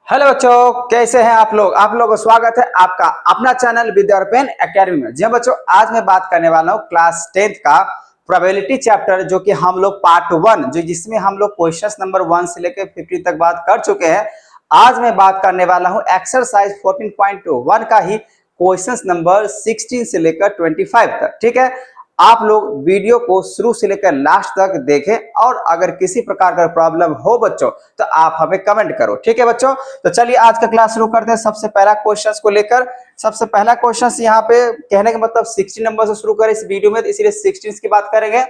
Hello बच्चों, कैसे हैं आप लोग का स्वागत है आपका अपना चैनल विद्या और पेन एकेडमी में। जी बच्चों, आज मैं बात करने वाला हूँ क्लास 10th का प्रोबेबिलिटी चैप्टर, जो कि हम लोग पार्ट 1 जिसमें हम लोग क्वेश्चंस नंबर 1 से लेकर 50 तक बात कर चुके हैं। आज मैं बात करने वाला हूँ एक्सरसाइज 14.1 का ही क्वेश्चंस नंबर 16 से लेकर 25 तक। ठीक है, आप लोग वीडियो को शुरू से लेकर लास्ट तक देखें और अगर किसी प्रकार का प्रॉब्लम हो बच्चों तो आप हमें कमेंट करो। ठीक है बच्चों, तो चलिए आज का क्लास शुरू करते हैं सबसे पहला क्वेश्चंस को लेकर। सबसे पहला क्वेश्चंस यहाँ पे कहने का मतलब 16 नंबर से शुरू करें इस वीडियो में, इसीलिए 16 की बात करेंगे।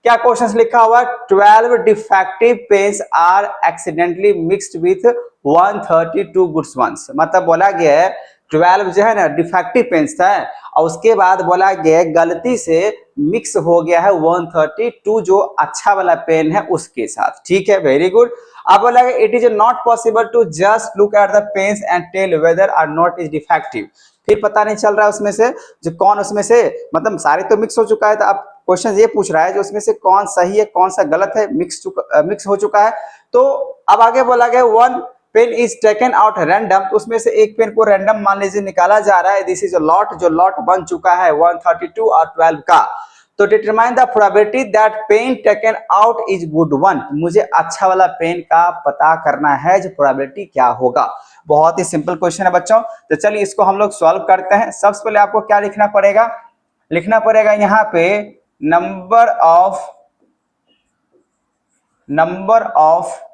क्या क्वेश्चंस लिखा हुआ है? 12 defective pens are accidentally mixed with 132 goods ones. मतलब बोला गया है 12 जो है ना डिफेक्टिव पेन्स था और उसके बाद बोला गया गलती से मिक्स हो गया है 132 जो अच्छा वाला पेन है उसके साथ। ठीक है, वेरी गुड। अब बोला गया it is not possible to just look at the pens and tell whether or not is defective. फिर पता नहीं चल रहा है उसमें से जो कौन उसमें से मतलब सारे तो मिक्स हो चुका है, तो अब क्वेश्चन ये पूछ रहा है जो उसमें से कौन सही है कौन सा गलत है, मिक्स हो चुका है। तो अब आगे बोला गया one pen is taken out random, तो उसमें से एक पेन को रैंडम मान लीजिए निकाला जा रहा है। दिस इज लॉट जो लॉट बन चुका है 132 और 12 का। तो determine the probability that pain taken out is good one. मुझे अच्छा वाला पेन का पता करना है, जो प्रोबेबिलिटी क्या होगा। बहुत ही सिंपल क्वेश्चन है बच्चों, तो चलिए इसको हम लोग सॉल्व करते हैं। सबसे पहले आपको क्या लिखना पड़ेगा यहाँ पे नंबर ऑफ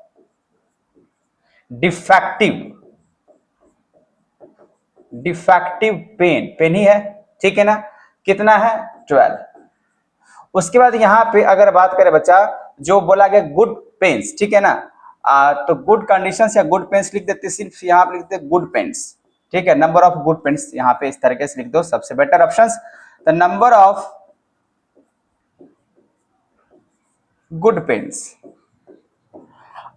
डिफेक्टिव पेन ही है। ठीक है ना, कितना है? 12। उसके बाद यहाँ पे अगर बात करें बच्चा जो बोला गया गुड पेन्स, ठीक है ना, तो गुड कंडीशंस या गुड पेन्स लिख देते, सिर्फ यहाँ पे लिखते गुड पेन्स। ठीक है, नंबर ऑफ गुड पेन्स यहाँ पे इस तरीके से लिख दो, सबसे better options. The number of good pens.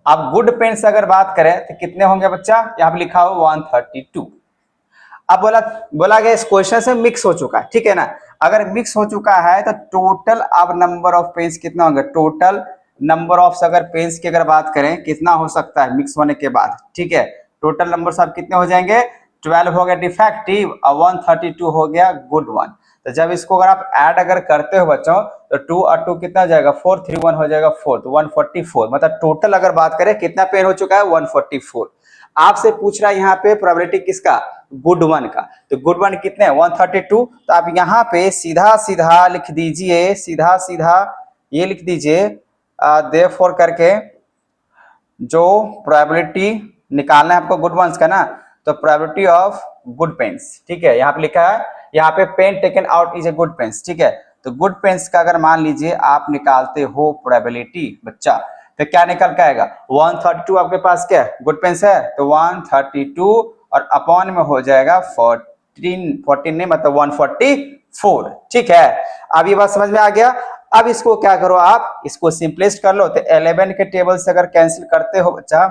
अब गुड पेन्स अगर बात करें तो कितने होंगे बच्चा? यहाँ पे लिखा हो 132। अब बोला गया इस क्वेश्चन से मिक्स हो चुका है। ठीक है ना, अगर मिक्स हो चुका है तो टोटल अब नंबर ऑफ पेन्स कितना होंगे? टोटल नंबर ऑफ अगर पेन्स की अगर बात करें कितना हो सकता है मिक्स होने के बाद? ठीक है, टोटल नंबर सब कितने हो जाएंगे? 12 हो गया डिफेक्टिव और 132 हो गया गुड वन। तो जब इसको अगर आप ऐड अगर करते हो बच्चों तो 2 और 2 कितना हो जाएगा? 4, 3 1 हो जाएगा 4, तो 144। मतलब टोटल अगर बात करें कितना पेन हो चुका है? 144। आपसे पूछ रहा है यहाँ पे प्रोबेबिलिटी किसका? गुड वन का। तो गुड वन कितने? 132। तो आप यहाँ पे सीधा सीधा लिख दीजिए, ये लिख दीजिए देयरफॉर करके जो प्रोबेबिलिटी निकालना है आपको गुड वंस का ना, तो प्रोबेबिलिटी ऑफ गुड पेन्स। ठीक है, यहाँ पे लिखा है यहाँ पे pen taken out is a good pens. ठीक है, तो गुड पेन्स का अगर मान लीजिए आप निकालते हो प्रोबेबिलिटी बच्चा, तो क्या निकल के आएगा? 132 आपके पास क्या है? गुड पेन्स है, तो 132 और अपॉन में हो जाएगा 14 नहीं मतलब 144। ठीक है, अब ये बात समझ में आ गया। अब इसको क्या करो, आप इसको सिंपलेस्ट कर लो। तो 11 के टेबल से अगर कैंसिल करते हो बच्चा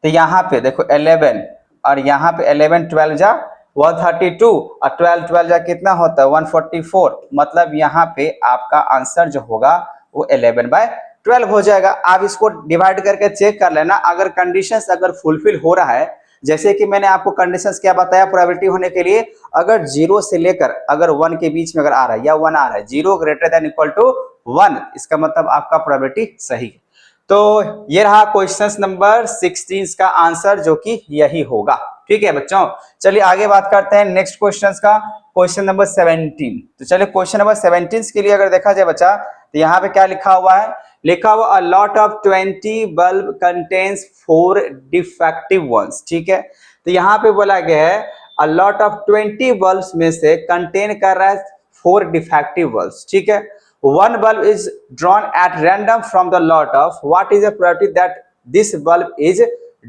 तो यहाँ पे देखो 11 और यहाँ पे 11 12 जा 132 और 12 12 जा कितना होता है? 144। मतलब यहाँ पे आपका आंसर जो होगा वो 11/12 हो जाएगा। आप इसको डिवाइड करके चेक कर लेना, अगर कंडीशंस अगर फुलफिल हो रहा है, जैसे कि मैंने आपको कंडीशंस क्या बताया प्रोबेबिलिटी होने के लिए, अगर 0 से लेकर अगर 1 के बीच में अगर आ रहा है या 1 आ रहा है, 0 ग्रेटर देन इक्वल टू 1, इसका मतलब आपका प्रोबेबिलिटी सही है। तो ये रहा क्वेश्चन नंबर 16 का आंसर, जो कि यही होगा। ठीक है बच्चों, चलिए आगे बात करते हैं नेक्स्ट क्वेश्चन का, क्वेश्चन नंबर 17। तो चलिए क्वेश्चन नंबर 17 के लिए अगर देखा जाए बच्चा तो यहाँ पे क्या लिखा हुआ है? लिखा हुआ a lot of 20 bulb contains 4 defective ones. ठीक है, तो यहाँ पे बोला गया है अ लॉट ऑफ 20 बल्ब्स में से कंटेन कर रहा है 4 डिफेक्टिव बल्ब्स। ठीक है, one bulb is drawn at random from the lot of what is the probability that this bulb is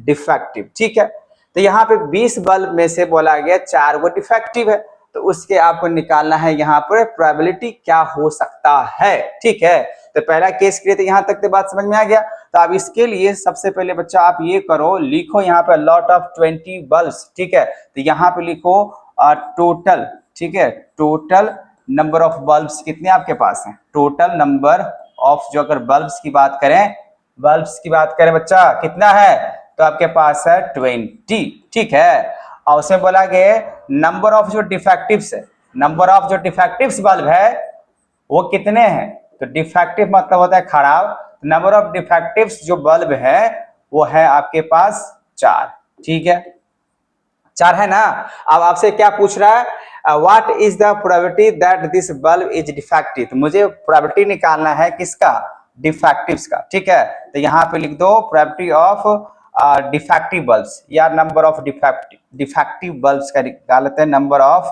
defective। ठीक है, तो यहाँ पे 20 बल्ब में से बोला गया 4 गो डिफेक्टिव है, तो उसके आपको निकालना है यहाँ पर प्रोबेबिलिटी क्या हो सकता है। ठीक है, तो पहला केस के लिए तो यहाँ तक तो बात समझ में आ गया। तो अब इसके लिए सबसे पहले बच्चा आप ये करो, लिखो यहाँ पे लॉट ऑफ 20 बल्ब्स। ठीक है, तो यहाँ पे लिखो टोटल। ठीक है, टोटल नंबर ऑफ बल्ब्स कितने आपके पास हैं? टोटल नंबर ऑफ जो अगर बल्ब्स की बात करें बच्चा कितना है? तो आपके पास है 20, ठीक है। और उसमें बोला गया नंबर ऑफ जो डिफेक्टिव्स है, नंबर ऑफ जो डिफेक्टिव्स बल्ब है वो कितने हैं, तो डिफेक्टिव मतलब होता है खराब, नंबर ऑफ डिफेक्टिव्स जो बल्ब है वो है आपके पास 4, ठीक है, 4 है ना। अब आपसे क्या पूछ रहा है, what is the probability that this bulb is defective, तो मुझे प्रोबेबिलिटी निकालना है किसका, डिफेक्टिव्स का, ठीक है। तो यहाँ पे लिख दो प्रोबेबिलिटी ऑफ डिफेक्टिव बल्ब्स या नंबर ऑफ डिफेक्टिव बल्ब्स का निकाल लेते हैं, नंबर ऑफ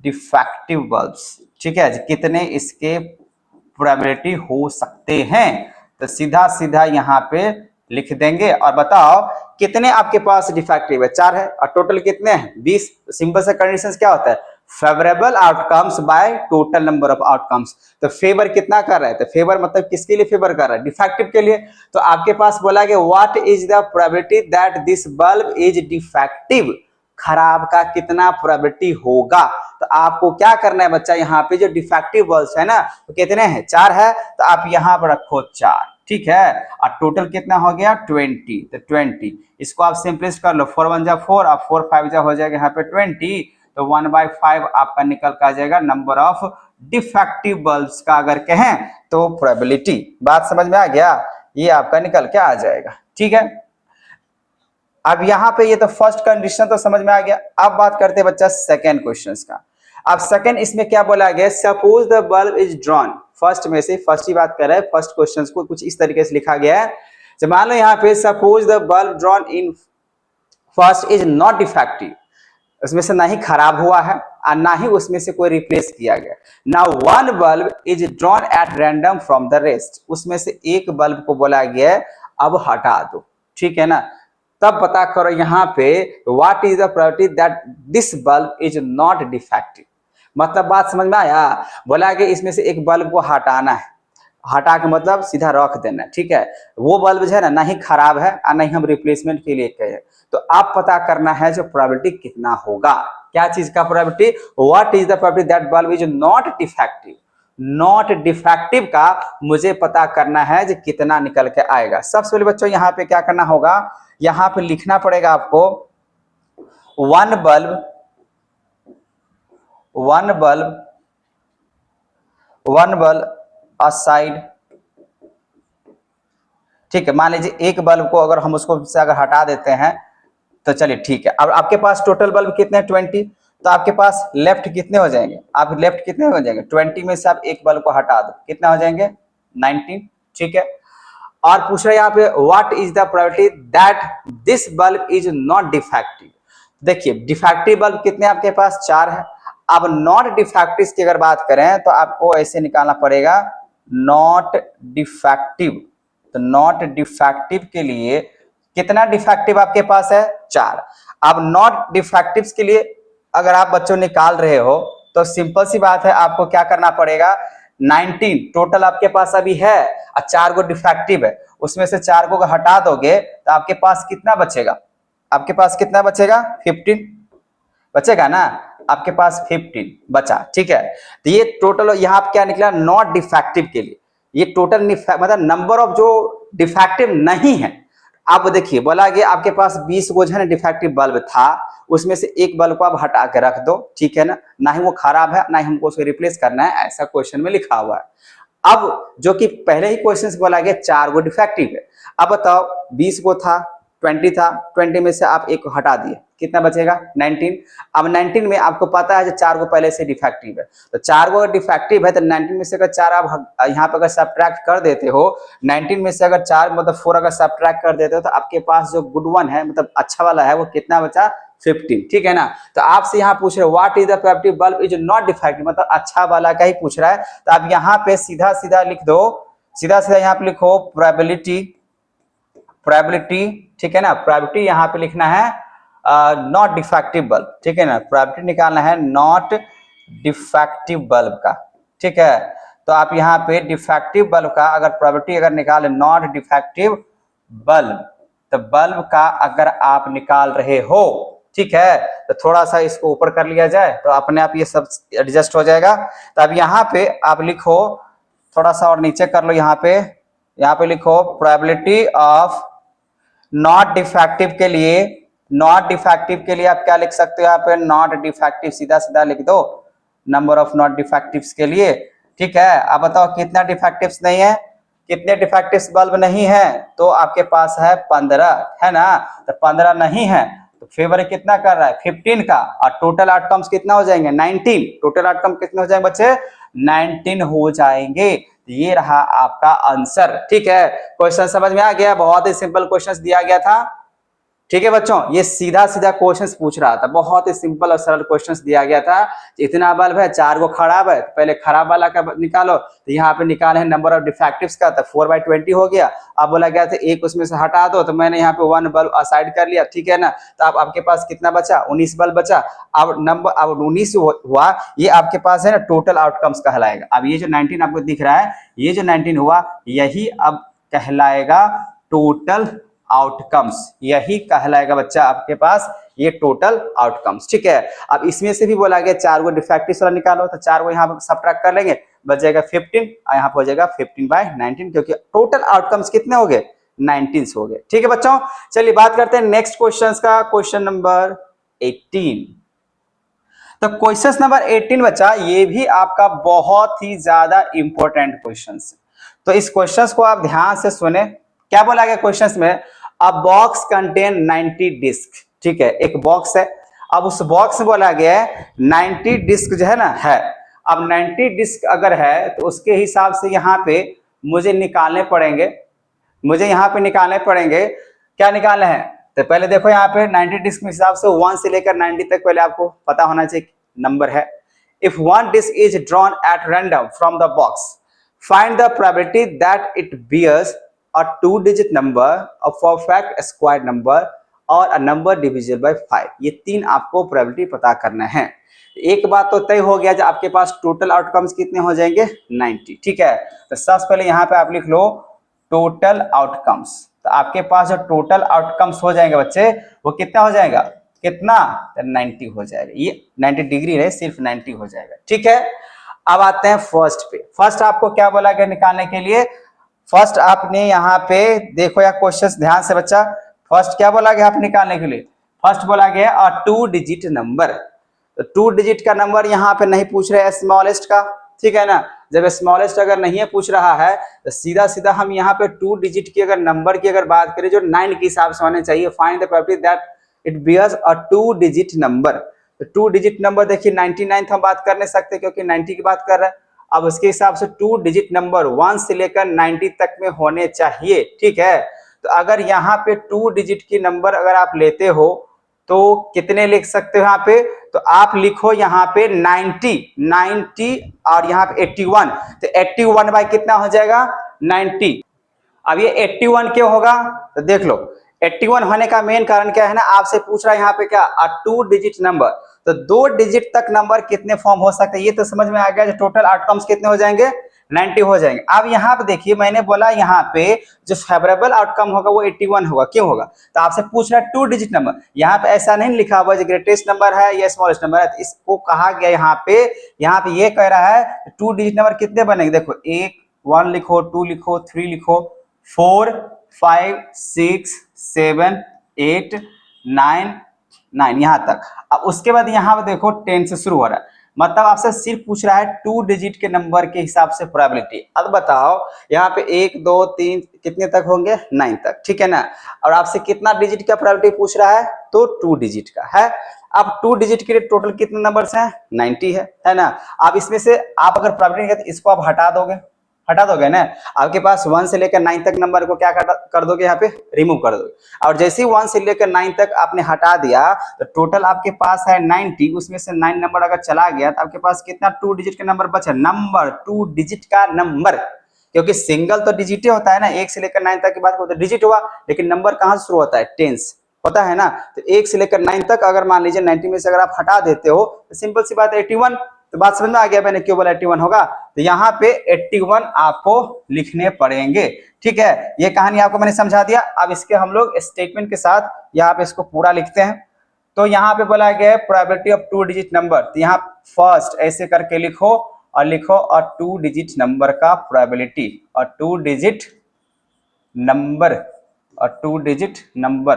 डिफेक्टिव बल्ब्स, ठीक है, कितने इसके प्रोबेबिलिटी हो सकते हैं। तो सीधा सीधा यहाँ पे लिख देंगे और बताओ कितने आपके पास डिफेक्टिव है, 4 है, और टोटल कितने हैं 20। सिंपल सा कंडीशंस क्या होता है, favourable outcomes by total number of outcomes. तो फेवर कितना कर रहा है, तो फेवर मतलब किसके लिए फेवर कर रहा है, डिफेक्टिव के लिए। तो आपके पास बोला गया what is the probability that this bulb is defective, खराब का कितना प्रोबेबिलिटी होगा। तो आपको क्या करना है बच्चा, यहाँ पे जो डिफेक्टिव बल्ब है ना तो कितने हैं, 4 है, तो आप यहाँ पर रखो 4, ठीक है। और टोटल कितना हो गया 20, तो 20 इसको आप सिंपलिस्ट कर लो, 4 1 जा 4 और 4 5 जा हो जाएगा यहाँ पे 20, तो 1/5 आपका निकल कर आ जाएगा नंबर ऑफ डिफेक्टिव बल्ब्स का अगर कहें तो प्रोबेबिलिटी। बात समझ में आ गया, ये आपका निकल के आ जाएगा, ठीक है। अब यहाँ पे ये तो फर्स्ट कंडीशन तो समझ में आ गया। अब बात करते हैं बच्चा सेकेंड क्वेश्चन का। अब सेकेंड इसमें क्या बोला गया, suppose the bulb is drawn, first में से फर्स्ट ही बात कर रहे हैं, फर्स्ट क्वेश्चन को कुछ इस तरीके से लिखा गया है, तो मान लो यहाँ पे suppose the bulb drawn in first is not defective, उसमें से ना ही खराब हुआ है और ना ही उसमें से कोई रिप्लेस किया गया। Now one bulb is drawn at random from the rest, उसमें से एक बल्ब को बोला गया है अब हटा दो, ठीक है ना। तब पता करो यहाँ पे what is the probability that this bulb is not defective. मतलब बात समझ में आया, बोला कि इसमें से एक बल्ब को हटाना है, हटा के मतलब सीधा रख देना, ठीक है। वो बल्ब जो है ना ही खराब है और नहीं हम रिप्लेसमेंट के लिए कहे, तो आप पता करना है जो प्रोबेबिलिटी कितना होगा, क्या चीज का probability, what is the probability that bulb is not defective, not defective का मुझे पता करना है जो कितना निकल के आएगा। सबसे पहले बच्चों यहाँ पे क्या करना होगा, यहाँ पे लिखना पड़ेगा आपको वन बल्ब असाइड, ठीक है। मान लीजिए एक बल्ब को अगर हम उसको से अगर हटा देते हैं तो चलिए ठीक है। अब आपके पास टोटल बल्ब कितने हैं 20, तो आपके पास लेफ्ट कितने हो जाएंगे, आप लेफ्ट कितने हो जाएंगे 20 में से आप एक बल्ब को हटा दो, कितना हो जाएंगे 19, ठीक है। और पूछ रहे हैं यहाँ पे what is the probability that this bulb is not defective. देखिए डिफेक्टिव बल्ब कितने आपके पास 4 है। अब नॉट डिफेक्टिव की अगर बात करें तो आपको ऐसे निकालना पड़ेगा नॉट डिफेक्टिव, तो नॉट डिफेक्टिव के लिए कितना डिफेक्टिव आपके पास है 4। अब नॉट डिफेक्टिव के लिए अगर आप बच्चों निकाल रहे हो तो सिंपल सी बात है, आपको क्या करना पड़ेगा 19 टोटल आपके पास अभी है और 4 गो डिफेक्टिव है, उसमें से 4 को हटा दोगे तो आपके पास कितना बचेगा, आपके पास कितना बचेगा 15 बचेगा ना, आपके पास 15 बचा, ठीक है। तो ये टोटल यहाँ पे क्या निकला नॉट डिफेक्टिव के लिए, ये टोटल मतलब नंबर ऑफ जो डिफेक्टिव नहीं है। अब देखिए बोला गया आपके पास 20 गो जो है डिफेक्टिव बल्ब था, उसमें से एक बल्ब को आप हटा के रख दो, ठीक है ना, ना ही वो खराब है ना ही हमको उसको रिप्लेस करना है, ऐसा क्वेश्चन में लिखा हुआ है। अब जो कि पहले ही क्वेश्चन से बोला गया 4 गो डिफेक्टिव है, अब बताओ 20 गो था 20 था, 20 में से आप एक को हटा दिए, कितना बचेगा 19। अब 19 में आपको पता है जो 4 को पहले से डिफेक्टिव है, तो 4 को डिफेक्टिव है तो 19 में से अगर 4 आप यहाँ पर अगर सब्ट्रैक्ट कर देते हो, 19 में से अगर 4 मतलब 4 अगर सब्ट्रैक्ट कर देते हो तो आपके पास जो गुड वन है मतलब अच्छा वाला है वो कितना बचा 15, ठीक है ना। तो आपसे यहाँ पूछ रहे what is the probability bulb is not defective, मतलब अच्छा वाला का ही पूछ रहा है। तो आप यहाँ पे सीधा सीधा लिख दो, सीधा सीधा यहाँ पे लिखो प्रोबेबिलिटी, ठीक है ना, प्रोबेबिलिटी यहाँ पे लिखना है नॉट डिफेक्टिव बल्ब, ठीक है ना, प्रोबेबिलिटी निकालना है नॉट डिफेक्टिव बल्ब का, ठीक है। तो आप यहाँ पे डिफेक्टिव बल्ब का अगर प्रोबेबिलिटी अगर निकाले नॉट डिफेक्टिव बल्ब, तो बल्ब का अगर आप निकाल रहे हो, ठीक है, तो थोड़ा सा इसको ऊपर कर लिया जाए तो अपने आप ये सब एडजस्ट हो जाएगा। तो अब यहाँ पे आप लिखो थोड़ा सा और नीचे कर लो, यहाँ पे लिखो प्रोबेबिलिटी ऑफ नॉट डिफेक्टिव के लिए, नॉट डिफेक्टिव के लिए आप क्या लिख सकते हो यहाँ पे, नॉट डिफेक्टिव सीधा सीधा लिख दो, नंबर ऑफ नॉट डिफेक्टिव्स के लिए। ठीक है, आप बताओ कितना डिफेक्टिव्स नहीं है, कितने डिफेक्टिव्स बल्ब नहीं है, तो आपके पास है 15, है ना। तो 15 नहीं है तो फेवर कितना कर रहा है, 15 का, और टोटल आउटकम्स कितना हो जाएंगे, 19। टोटल आउटकम कितने हो जाएंगे बच्चे, 19 हो जाएंगे। ये रहा आपका आंसर। ठीक है, क्वेश्चन समझ में आ गया, बहुत ही सिंपल क्वेश्चन दिया गया था। ठीक है बच्चों, ये सीधा सीधा क्वेश्चंस पूछ रहा था, बहुत ही सिंपल और सरल क्वेश्चंस दिया गया था। इतना बल्ब है, 4 को खराब है, तो पहले खराब वाला का निकालो, तो यहाँ पे निकाले हैं नंबर ऑफ डिफेक्टिव्स का, तो 4/20 हो गया। अब बोला गया था एक उसमें से हटा दो, तो मैंने यहाँ पे 1 बल्ब असाइड कर लिया, ठीक है ना। तो अब आपके पास कितना बचा, 19 बल्ब बचा। अब नंबर, अब 19 हुआ, ये आपके पास है ना टोटल आउटकम्स कहलाएगा। अब ये जो 19 आपको दिख रहा है, ये जो 19 हुआ, यही अब कहलाएगा टोटल आउटकम्स, यही कहलाएगा बच्चा आपके पास ये टोटल आउटकम्स। ठीक है, अब इसमें से भी बोला गया 4 को डिफेक्टिव वाला निकालो, तो 4 को यहाँ पर सबट्रैक्ट कर लेंगे, बच जाएगा 15, और यहाँ पर हो जाएगा 15/19, क्योंकि टोटल आउटकम्स कितने हो गए, 19 हो गए। ठीक है बच्चों, चलिए बात करते हैं नेक्स्ट क्वेश्चन का, क्वेश्चन नंबर 18। तो क्वेश्चन नंबर 18 बच्चा, ये भी आपका बहुत ही ज्यादा इंपॉर्टेंट क्वेश्चन है। तो इस क्वेश्चन को आप ध्यान से सुने। क्या बोला गया क्वेश्चन में, अ बॉक्स कंटेन 90 डिस्क। ठीक है, एक बॉक्स है, अब उस बॉक्स में बोला गया है 90 डिस्क जो है ना है। अब 90 डिस्क अगर है तो उसके हिसाब से यहाँ पे मुझे निकालने पड़ेंगे, मुझे यहाँ पे निकालने पड़ेंगे, क्या निकालने हैं। तो पहले देखो यहाँ पे 90 डिस्क के हिसाब से 1 से लेकर 90 तक पहले आपको पता होना चाहिए नंबर है। If 1 disc is drawn at random from the box, find the probability that it bears a 2-digit number, a perfect square number और a number divisible by 5। ये 3 आपको प्रोबेबिलिटी पता करना है। एक बात तो तय हो गया, जो आपके पास टोटल आउटकम्स कितने हो जाएंगे, 90। ठीक है, तो सबसे पहले यहाँ पे आप लिख लो टोटल आउटकम्स। तो आपके पास जो टोटल आउटकम्स हो जाएंगे बच्चे, वो कितना हो जाएगा, कितना, 90 हो जाएगा। ये 90 डिग्री है, सिर्फ 90 हो जाएगा। ठीक है, अब आते हैं फर्स्ट पे। फर्स्ट आपको क्या बोला गया निकालने के लिए, फर्स्ट आपने यहाँ पे देखो या क्वेश्चन ध्यान से बच्चा, फर्स्ट क्या बोला गया आप निकालने के लिए, फर्स्ट बोला गया 2 डिजिट नंबर। तो 2 डिजिट का नंबर यहाँ पे नहीं पूछ रहे स्मॉलेस्ट का, ठीक है ना। जब स्मॉलेस्ट अगर नहीं पूछ रहा है तो सीधा सीधा हम यहाँ पे 2 डिजिट की अगर नंबर की अगर बात करें जो 9 के हिसाब से होने चाहिए, find the probability that it bears a 2 digit number. तो 2 डिजिट नंबर देखिए 99 हम बात कर नहीं सकते क्योंकि 90 की बात कर रहे हैं। अब उसके हिसाब से 2 डिजिट नंबर 1 से लेकर 90 तक में होने चाहिए। ठीक है, तो अगर यहाँ पे 2 डिजिट की नंबर अगर आप लेते हो तो कितने लिख सकते हो यहाँ पे, तो आप लिखो यहाँ पे 90 और यहाँ पे 81। तो 81 बाय कितना हो जाएगा, 90। अब ये 81 क्यों होगा, तो देख लो 81 होने का मेन कारण क्या है ना, आपसे पूछ रहा है यहाँ पे क्या, 2 डिजिट नंबर। तो 2 डिजिट तक नंबर कितने फॉर्म हो सकते हैं, ये तो समझ में आ गया। जो टोटल आउटकम्स कितने हो जाएंगे, 90 हो जाएंगे। अब यहाँ पे देखिए मैंने बोला यहाँ पे जो फेवरेबल आउटकम होगा वो 81 होगा, क्यों होगा, तो आपसे पूछ रहा है 2 डिजिट नंबर। यहाँ पे ऐसा नहीं लिखा हुआ जो ग्रेटेस्ट नंबर है या स्मॉलेस्ट नंबर है, तो इसको कहा गया यहाँ पे ये कह रहा है 2 डिजिट नंबर कितने बनेंगे, देखो 1 लिखो, 2 लिखो, 3 लिखो, 4 5 6 7 8 9 यहाँ तक। अब उसके बाद यहाँ पे देखो 10 से शुरू हो रहा है, मतलब आपसे सिर्फ पूछ रहा है 2 डिजिट के नंबर के हिसाब से प्रोबेबिलिटी। अब बताओ यहाँ पे 1 2 3 कितने तक होंगे, 9 तक, ठीक है ना। और आपसे कितना डिजिट का प्रोबेबिलिटी पूछ रहा है, तो 2 डिजिट का है। अब 2 डिजिट के लिए टोटल कितने नंबर्स हैं, 90 है ना। अब इसमें से आप अगर प्रोबेबिलिटी है तो इसको आप हटा दोगे ना। आपके पास 1 से लेकर 9 तक नंबर को क्या कर दोगे, यहाँ पे रिमूव कर दोगे। और जैसे ही 1 से लेकर 9 तक आपने हटा दिया तो टोटल आपके पास है 90, उसमें से 9 नंबर अगर चला गया तो आपके पास कितना 2 डिजिट का नंबर बचा, नंबर 2 डिजिट का नंबर, क्योंकि सिंगल तो डिजिट ही होता है ना, 1 से लेकर 9 तक की बात तो डिजिट हुआ, लेकिन नंबर कहाँ से शुरू होता है, 10 होता है ना। तो 1 से लेकर 9 तक अगर मान लीजिए 90 में से अगर आप हटा देते हो तो सिंपल सी बात है 81। तो बात समझ में आ गया मैंने क्यों बोला 81 होगा। तो यहाँ पे 81 आपको लिखने पड़ेंगे। ठीक है, ये कहानी आपको मैंने समझा दिया। अब इसके हम लोग स्टेटमेंट के साथ यहाँ पे इसको पूरा लिखते हैं। तो यहाँ पे बोला गया है प्रोबेबिलिटी ऑफ 2 डिजिट नंबर, तो यहाँ फर्स्ट ऐसे करके लिखो और लिखो और 2 डिजिट नंबर का प्रोबेबिलिटी, और 2 डिजिट नंबर और 2 डिजिट नंबर,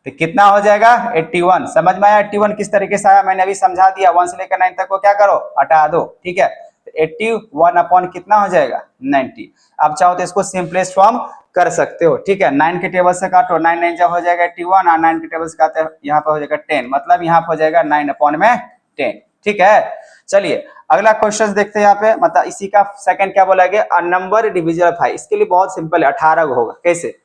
तो कितना हो जाएगा 81। समझ में आया 81 किस तरीके से आया, मैंने अभी समझा दिया। 1 से लेकर 9 तक को क्या करो, हटा दो, ठीक है। तो 81 अपॉन कितना हो जाएगा 90। आप चाहो तो इसको सिंपलेस्ट फॉर्म कर सकते हो, ठीक है। 9 के टेबल से काटो, 9 9 जब हो जाएगा 81, और 9 के टेबल से काटो यहाँ पे हो जाएगा 10, मतलब यहाँ पे हो जाएगा 9 अपॉन में 10, ठीक है। चलिए अगला क्वेश्चन देखते हैं यहाँ पे, मतलब इसी का सेकंड क्या बोला गया, अ नंबर डिविजिबल 5। इसके लिए बहुत सिंपल है, 18 होगा, कैसे,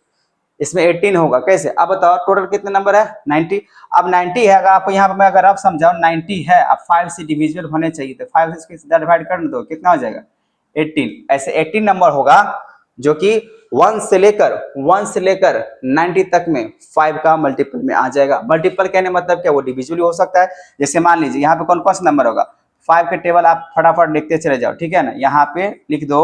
इसमें 18 होगा कैसे। अब बताओ टोटल कितने नंबर है 90। अब 90 है, अगर आपको यहाँ पे मैं अगर आप समझाओ 90 है, अब 5 से डिविजिबल होने चाहिए, तो 5 से इसको डिवाइड कर दो, कितना हो जाएगा 18। ऐसे 18 नंबर होगा जो कि 1 से लेकर 90 तक में 5 का मल्टीपल में आ जाएगा। मल्टीपल कहने मतलब क्या, वो डिविजिबल हो सकता है। जैसे मान लीजिए यहाँ पे कौन कौन सा नंबर होगा, 5 के टेबल आप फटाफट लिखते चले जाओ, ठीक है ना। यहाँ पे लिख दो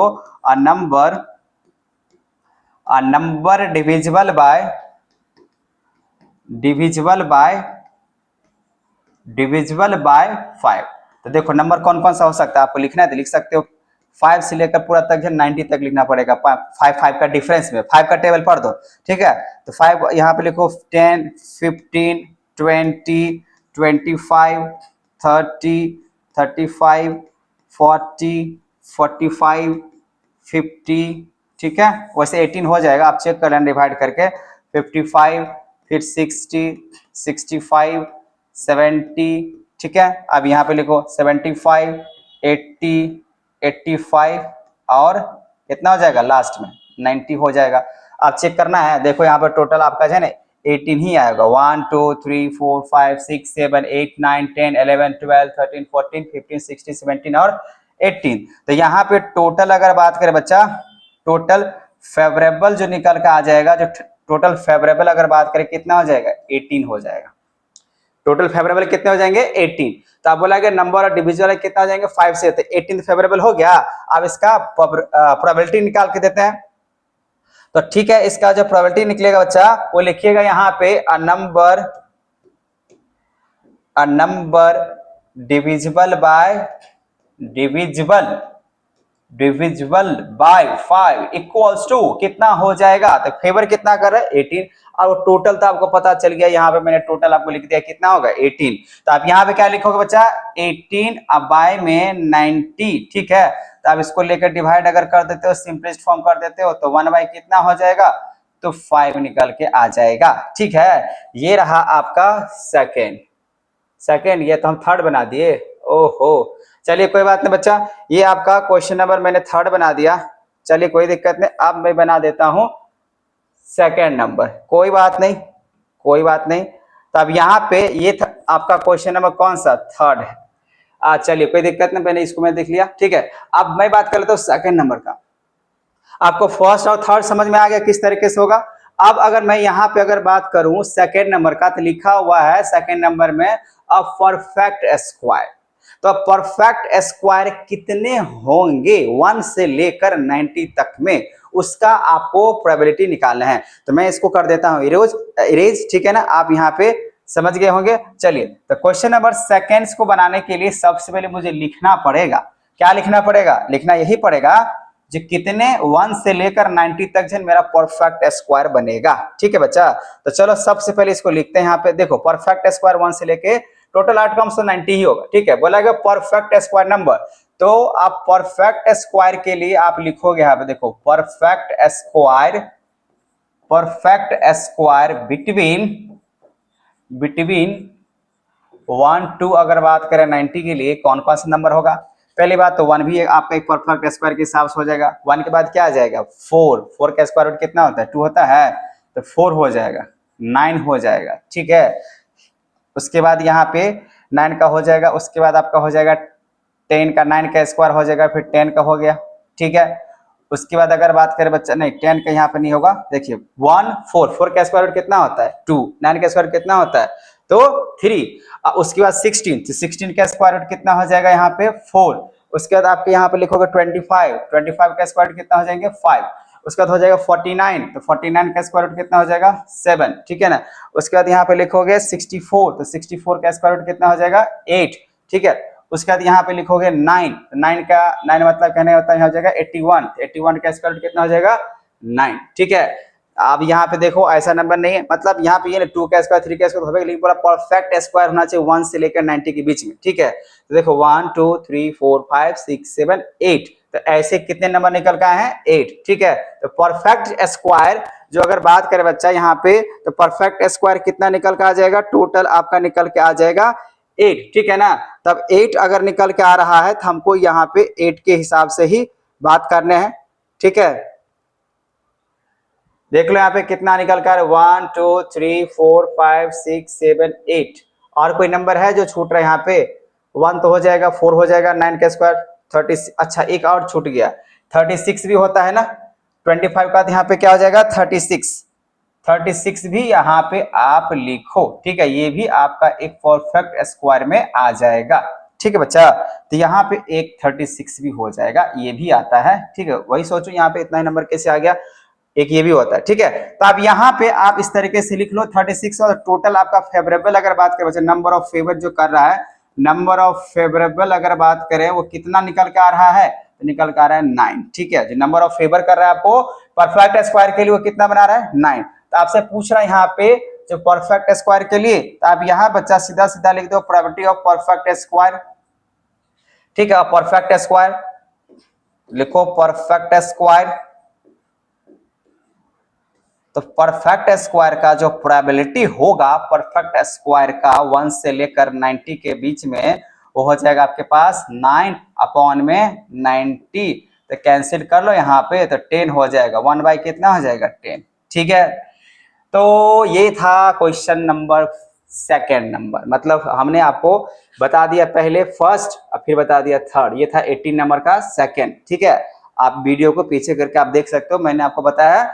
अ नंबर डिविजिबल बाय 5। तो देखो नंबर कौन कौन सा हो सकता है, आपको लिखना है तो लिख सकते हो। 5 से लेकर पूरा तक 90 तक लिखना पड़ेगा, 5 का डिफरेंस में 5 का टेबल पढ़ दो, ठीक है। तो 5 यहाँ पे लिखो 10 15 20 25 30 35 40 45 50, ठीक है। वैसे 18 हो जाएगा, आप चेक कर लेना डिवाइड करके। 55, फिर 60 65 70, ठीक है। अब यहाँ पे लिखो 75 80 85, और कितना हो जाएगा लास्ट में 90 हो जाएगा। आप चेक करना है, देखो यहाँ पर टोटल आपका जो है ना 18 ही आएगा। 1 2 3 4 5 6 7 8 9 10 11 12 13 14 15 16 17 और 18। तो यहाँ पे टोटल अगर बात करें बच्चा, टोटल फेवरेबल जो निकल के आ जाएगा, जो टोटल फेवरेबल अगर बात करें कितना हो जाएगा 18 हो जाएगा। टोटल फेवरेबल कितने हो जाएंगे 18। तो आप बोला नंबर और डिविजिबल कितना हो जाएंगे 5 से, तो 18 फेवरेबल हो गया। अब इसका प्रोबेबिलिटी निकाल के देते हैं। तो ठीक है, इसका जो प्रोबेबिलिटी निकलेगा बच्चा वो लिखिएगा यहाँ पे a number divisible by 5 equals to कितना हो जाएगा, तो फेवर कितना कर रहा है 18। और टोटल तो आपको पता चल गया, यहाँ पे मैंने टोटल आपको लिख दिया कितना होगा 18। तो आप यहाँ पे क्या लिखोगे बच्चा 18 बाय में 90, ठीक है। तो आप इसको लेकर डिवाइड अगर कर देते हो, सिंपलेस्ट फॉर्म कर देते हो, तो 1 बाय कितना हो जाएगा, तो 5 निकल के आ जाएगा, ठीक है। ये रहा आपका सेकेंड, ये तो हम थर्ड बना दिए, ओहो। चलिए कोई बात नहीं बच्चा, ये आपका क्वेश्चन नंबर मैंने थर्ड बना दिया। चलिए कोई दिक्कत नहीं, अब मैं बना देता हूं सेकेंड नंबर, कोई बात नहीं। तो अब यहाँ पे ये आपका क्वेश्चन नंबर कौन सा थर्ड है। चलिए कोई दिक्कत नहीं, मैंने इसको मैं देख लिया, ठीक है। अब मैं बात कर लेता हूँ सेकेंड नंबर का। आपको फर्स्ट और थर्ड समझ में आ गया किस तरीके से होगा। अब अगर मैं यहाँ पे अगर बात करूं सेकेंड नंबर का, तो लिखा हुआ है सेकेंड नंबर में अ परफेक्ट स्क्वायर। तो परफेक्ट स्क्वायर कितने होंगे 1 से लेकर 90 तक में, उसका आपको प्रोबेबिलिटी निकालना है। तो मैं इसको कर देता हूं इरेज, ठीक है ना। आप यहाँ पे समझ गए होंगे। चलिए तो क्वेश्चन नंबर सेकेंड्स को बनाने के लिए सबसे पहले मुझे लिखना पड़ेगा, क्या लिखना पड़ेगा, लिखना यही पड़ेगा जो कितने 1 से लेकर 90 तक जो मेरा परफेक्ट स्क्वायर बनेगा, ठीक है बच्चा। तो चलो सबसे पहले इसको लिखते हैं। यहाँ पे देखो परफेक्ट स्क्वायर 1 से लेके टोटल आउटकम्स तो 90 ही होगा, ठीक है। बोला गया परफेक्ट स्क्वायर नंबर, तो आप परफेक्ट स्क्वायर के लिए आप लिखोगे यहाँ पे देखो परफेक्ट स्क्वायर बिटवीन 1 2 अगर बात करें 90 के लिए कौन कौन सा नंबर होगा। पहली बात तो 1 भी आपका एक परफेक्ट स्क्वायर के हिसाब से हो जाएगा। 1 के बाद क्या आ जाएगा 4 का स्क्वायर रूट कितना होता है 2 होता है, तो 4 हो जाएगा, 9 हो जाएगा, ठीक है। उसके बाद यहाँ पे 9 का हो जाएगा, उसके बाद आपका हो जाएगा 10 का, 9 का स्क्वायर हो जाएगा, फिर 10 का हो गया, ठीक है। उसके बाद अगर बात करें बच्चा, नहीं 10 का यहाँ पे नहीं होगा, देखिए 1 4 का स्क्वायर रूट कितना होता है 2, 9 का स्क्वायर कितना होता है तो 3। उसके बाद 16, तो 16 का स्क्वायर रूट कितना हो जाएगा यहाँ पे 4। उसके बाद आपके यहाँ पे लिखोगे 25 का स्क्वायर रूट कितना हो जाएंगे 5। उसके बाद हो जाएगा 49, तो 49 का स्क्वायर रूट कितना हो जाएगा 7, ठीक है ना। उसके बाद यहाँ पे लिखोगे 64, तो 64 का स्क्वायर रूट कितना हो जाएगा 8, ठीक है। उसके बाद यहाँ पे लिखोगे 9, तो 9 मतलब कहने होता है हो जाएगा 81, 81 का स्क्वायर रूट कितना हो जाएगा 9, ठीक है। अब यहाँ पे देखो ऐसा नंबर नहीं है, मतलब यहाँ पे ये 2 का स्क्वायर 3 का स्क्वायर होगा, लेकिन पूरा परफेक्ट स्क्वायर होना चाहिए 1 से लेकर 90 के बीच में, ठीक है। तो देखो 1 2 3 4 5 6 7 8, तो ऐसे कितने नंबर निकल के आए हैं 8, ठीक है। तो परफेक्ट स्क्वायर जो अगर बात करें बच्चा यहाँ पे, तो परफेक्ट स्क्वायर कितना निकल के आ जाएगा, टोटल आपका निकल के आ जाएगा 8, ठीक है ना। तब 8 अगर निकल के आ रहा है तो हमको यहाँ पे 8 के हिसाब से ही बात करने हैं, ठीक है। देख लो यहाँ पे कितना निकल कर 1 2 3 4 5 6 7 8, और कोई नंबर है जो छूट रहा है यहाँ पे, 1 तो हो जाएगा, 4 हो जाएगा, 9 का स्क्वायर 30, अच्छा एक और छूट गया 36 भी होता है ना, 25 का यहाँ पे क्या हो जाएगा 36 भी यहाँ पे आप लिखो, ठीक है। ये भी आपका एक परफेक्ट स्क्वायर में आ जाएगा, ठीक है बच्चा। तो यहाँ पे एक 36 भी हो जाएगा, ये भी आता है, ठीक है। वही सोचो यहाँ पे इतना ही नंबर कैसे आ गया, एक ये भी होता है, ठीक है। तो अब यहाँ पे आप इस तरीके से लिख लो 36, और टोटल आपका फेवरेबल अगर बात करें बच्चा, नंबर ऑफ फेवर जो कर रहा है, नंबर ऑफ फेवरेबल अगर बात करें वो कितना निकल के आ रहा है, तो निकल के आ रहा है 9, ठीक है। जो नंबर ऑफ फेवर कर रहा है आपको परफेक्ट स्क्वायर के लिए वो कितना बना रहा है 9। तो आपसे पूछ रहा है यहाँ पे जो परफेक्ट स्क्वायर के लिए, तो आप यहाँ बच्चा सीधा सीधा लिख दो प्रोबेबिलिटी ऑफ परफेक्ट स्क्वायर, ठीक है। परफेक्ट स्क्वायर लिखो, परफेक्ट स्क्वायर, तो परफेक्ट स्क्वायर का जो प्रोबेबिलिटी होगा परफेक्ट स्क्वायर का 1 से लेकर 90 के बीच में, वो हो जाएगा आपके पास 9/90, तो कैंसिल कर लो यहाँ पे, तो 10 हो जाएगा, 1 बाई कितना हो जाएगा 10, ठीक है। तो ये था क्वेश्चन नंबर सेकेंड नंबर, मतलब हमने आपको बता दिया पहले फर्स्ट और फिर बता दिया थर्ड, ये था 18 नंबर का सेकेंड, ठीक है। आप वीडियो को पीछे करके आप देख सकते हो, मैंने आपको बताया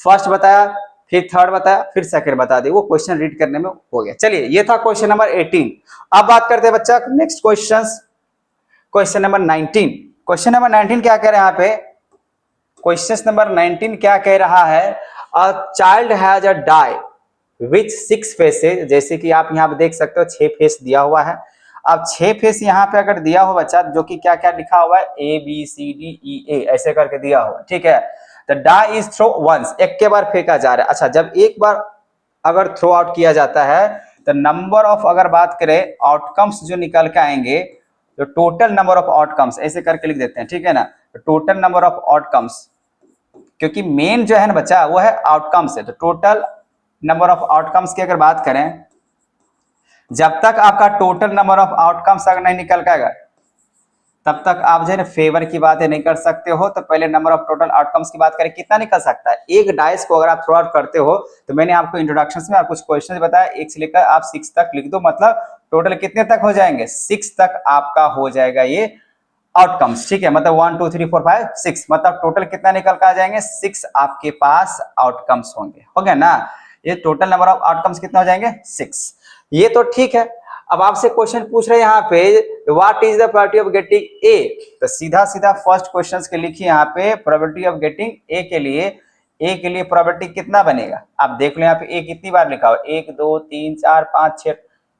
फर्स्ट बताया, फिर थर्ड बताया, फिर सेकंड बता दी, वो क्वेश्चन रीड करने में हो गया। चलिए ये था क्वेश्चन नंबर 18। अब बात करते हैं बच्चा next question, question number 19। Question number 19 क्या कह रहे हैं यहाँ पे, क्वेश्चन नंबर 19 क्या कह रहा है, a child has a die with 6 faces, जैसे कि आप यहाँ पे देख सकते हो 6 फेस दिया हुआ है। अब 6 फेस यहाँ पे अगर दिया हो बच्चा, जो कि क्या क्या लिखा हुआ है ABCDEA ऐसे करके दिया हुआ, ठीक है। The die is throw once, एक के बार फेंका जा रहा है। अच्छा, जब एक बार अगर थ्रो आउट किया जाता है तो नंबर ऑफ अगर बात करें आउटकम्स जो निकल के आएंगे, तो टोटल नंबर ऑफ आउटकम्स ऐसे करके लिख देते हैं, ठीक है ना। तो टोटल नंबर ऑफ आउटकम्स, क्योंकि मेन जो है ना बच्चा वो है आउटकम्स है, तो टोटल नंबर ऑफ आउटकम्स की अगर बात करें, जब तक आपका टोटल नंबर ऑफ आउटकम्स अगर नहीं निकल के आएगा तब तक आप जो है ना फेवर की बातें नहीं कर सकते हो। तो पहले नंबर ऑफ टोटल आउटकम्स की बात करें, कितना निकल सकता है, एक डाइस को अगर आप थ्रो आउट करते हो, तो मैंने आपको इंट्रोडक्शन में कुछ क्वेश्चन बताया, 1 से लेकर आप 6 तक लिख दो, मतलब टोटल कितने तक हो जाएंगे 6 तक आपका हो जाएगा ये आउटकम्स, ठीक है। मतलब 1 2 3 4 5 6, मतलब टोटल कितना निकल कर आ जाएंगे 6 आपके पास आउटकम्स होंगे, हो गया ना। ये टोटल नंबर ऑफ आउटकम्स कितना हो जाएंगे 6, ये तो ठीक है। अब आपसे क्वेश्चन पूछ रहे हैं यहाँ पे what is the probability of getting a, तो सीधा सीधा फर्स्ट क्वेश्चन के लिखिए यहाँ पे प्रोबेबिलिटी ऑफ गेटिंग ए के लिए प्रोबेबिलिटी कितना बनेगा, आप देख लो यहाँ पे ए कितनी बार लिखा हो 1 2 3 4 5 6,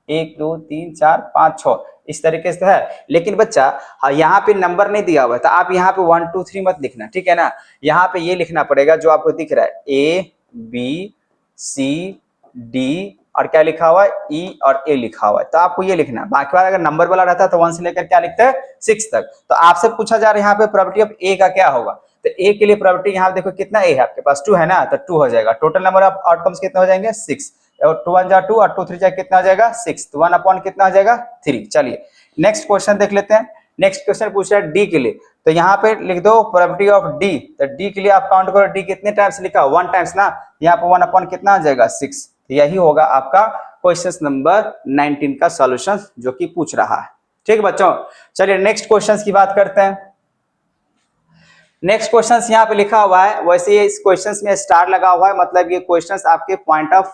1 2 3 4 5 6 इस तरीके से है। लेकिन बच्चा यहाँ पे नंबर नहीं दिया हुआ है, तो आप यहाँ पे 1 2 3 मत लिखना, ठीक है ना। यहाँ पे ये लिखना पड़ेगा जो आपको दिख रहा है ABCD और क्या लिखा हुआ है E और A लिखा हुआ है, तो आपको ये लिखना है। बाकी बार अगर नंबर वाला रहता तो 1 से लेकर क्या लिखते हैं 6 तक। तो आपसे पूछा जा रहा है यहाँ पे प्रोबेबिलिटी ऑफ A का क्या होगा, तो A के लिए प्रोबेबिलिटी यहाँ देखो कितना A है आपके पास 2 है ना, तो 2 हो जाएगा। टोटल नंबर ऑफ आउटकम्स कितने हो जाएंगे 6, और 2 1 जा 2 और 2 3 जा कितना हो जाएगा 6, तो 1 अपॉन कितना हो जाएगा 3। चलिए नेक्स्ट क्वेश्चन देख लेते हैं। नेक्स्ट क्वेश्चन पूछ रहा है D के लिए, तो यहाँ पे लिख दो प्रोबेबिलिटी ऑफ D, तो D के लिए आप काउंट करो D कितने टाइम्स लिखा 1 टाइम्स ना, यहाँ पे 1 अपॉन कितना आ जाएगा 6, तो यही होगा आपका क्वेश्चन नंबर 19 का सॉल्यूशन जो कि पूछ रहा है, ठीक बच्चों। चलिए नेक्स्ट क्वेश्चन की बात करते हैं। नेक्स्ट क्वेश्चन यहाँ पे लिखा हुआ है, वैसे इस क्वेश्चन में स्टार लगा हुआ है, मतलब ये क्वेश्चन आपके point of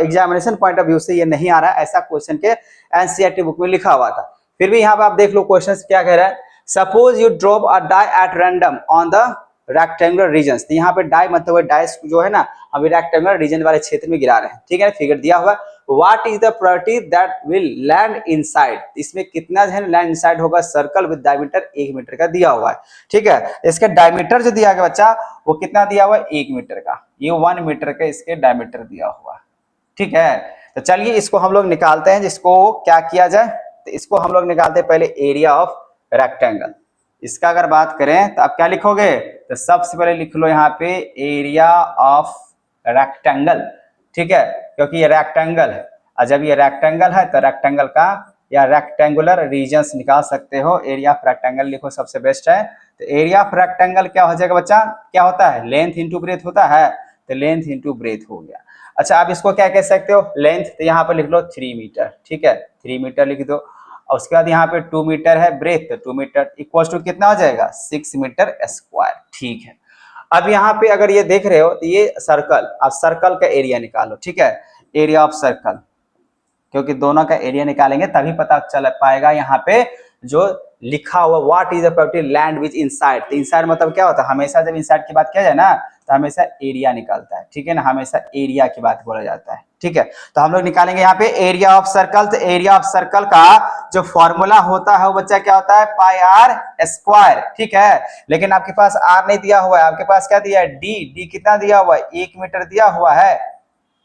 examination point of view से ये नहीं आ रहा है, ऐसा क्वेश्चन के एनसीईआरटी बुक में लिखा हुआ था। फिर भी यहाँ पे आप देख लो क्वेश्चन क्या कह रहा है, suppose you drop a die at random on the rectangular regions, तो यहाँ पे डाई मतलब डाइस जो है ना अभी रेक्टेंगुलर रीजन वाले क्षेत्र में गिरा रहे हैं, ठीक है, फिगर दिया हुआ what is the probability that will land inside, इसमें कितना जो है लैंड इनसाइड होगा सर्कल विद डायमीटर 1 मीटर का दिया हुआ है। ठीक है, इसका डायमीटर जो दिया गया बच्चा वो कितना दिया हुआ है 1 मीटर का, ये 1 मीटर का इसके डायमीटर दिया हुआ है। ठीक है, तो चलिए इसको हम लोग निकालते हैं, जिसको क्या किया जाए, तो इसको हम लोग निकालते हैं पहले एरिया ऑफ रेक्टेंगल। इसका अगर बात करें तो आप क्या लिखोगे, तो सबसे पहले लिख लो यहाँ पे एरिया ऑफ रेक्टेंगल। ठीक है, क्योंकि ये रेक्टेंगल है, और जब ये रेक्टेंगल है तो रेक्टेंगल का या रेक्टेंगुलर रीजन्स निकाल सकते हो, एरिया ऑफ रेक्टेंगल लिखो सबसे बेस्ट है। तो एरिया ऑफ रेक्टेंगल क्या हो जाएगा बच्चा, क्या होता है लेंथ इंटू ब्रेथ होता है, तो लेंथ इंटू ब्रेथ हो गया। अच्छा, आप इसको क्या कह सकते हो लेंथ, तो यहाँ पर लिख लो 3 मीटर। ठीक है, 3 मीटर लिख दो, और उसके बाद यहाँ पे 2 मीटर है ब्रेथ, तो 2 मीटर इक्वल टू कितना हो जाएगा 6 मीटर स्क्वायर। ठीक है, अब यहाँ पे अगर ये देख रहे हो तो ये सर्कल, अब सर्कल का एरिया निकालो। ठीक है, एरिया ऑफ सर्कल, क्योंकि दोनों का एरिया निकालेंगे तभी पता चल पाएगा यहाँ पे जो लिखा हुआ what is the probability land with inside. तो इनसाइड मतलब क्या होता है, हमेशा जब इनसाइड की बात किया जाए ना तो हमेशा एरिया निकलता है। ठीक है ना, हमेशा एरिया की बात बोला जाता है। ठीक है, तो हम लोग निकालेंगे यहाँ पे एरिया ऑफ सर्कल। तो एरिया ऑफ सर्कल का जो फॉर्मूला होता है वो बच्चा क्या होता है पाई आर स्क्वायर। ठीक है, लेकिन आपके पास आर नहीं दिया हुआ है, आपके पास क्या दिया है डी। डी कितना दिया हुआ है 1 मीटर दिया हुआ है,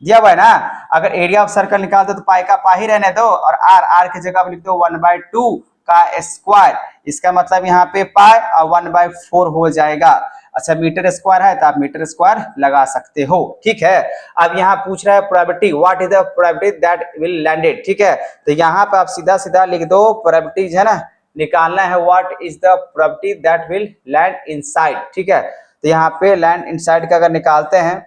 दिया हुआ है ना। अगर एरिया ऑफ सर्कल निकाल दो तो पाई का पा ही रहने दो, और आर, आर की जगह लिख दो 1/2 का स्क्वायर। इसका मतलब यहाँ पे पाई और 1/4 हो जाएगा। अच्छा, मीटर स्क्वायर है तो आप मीटर स्क्वायर लगा सकते हो। ठीक है, अब यहाँ पूछ रहा है probability, what is the probability that will landed. ठीक है, तो यहाँ पे आप सीधा सीधा लिख दो प्रोबेबिलिटी है ना, निकालना है what is the probability that will land inside. ठीक है, तो यहाँ पे लैंड इनसाइड का अगर निकालते हैं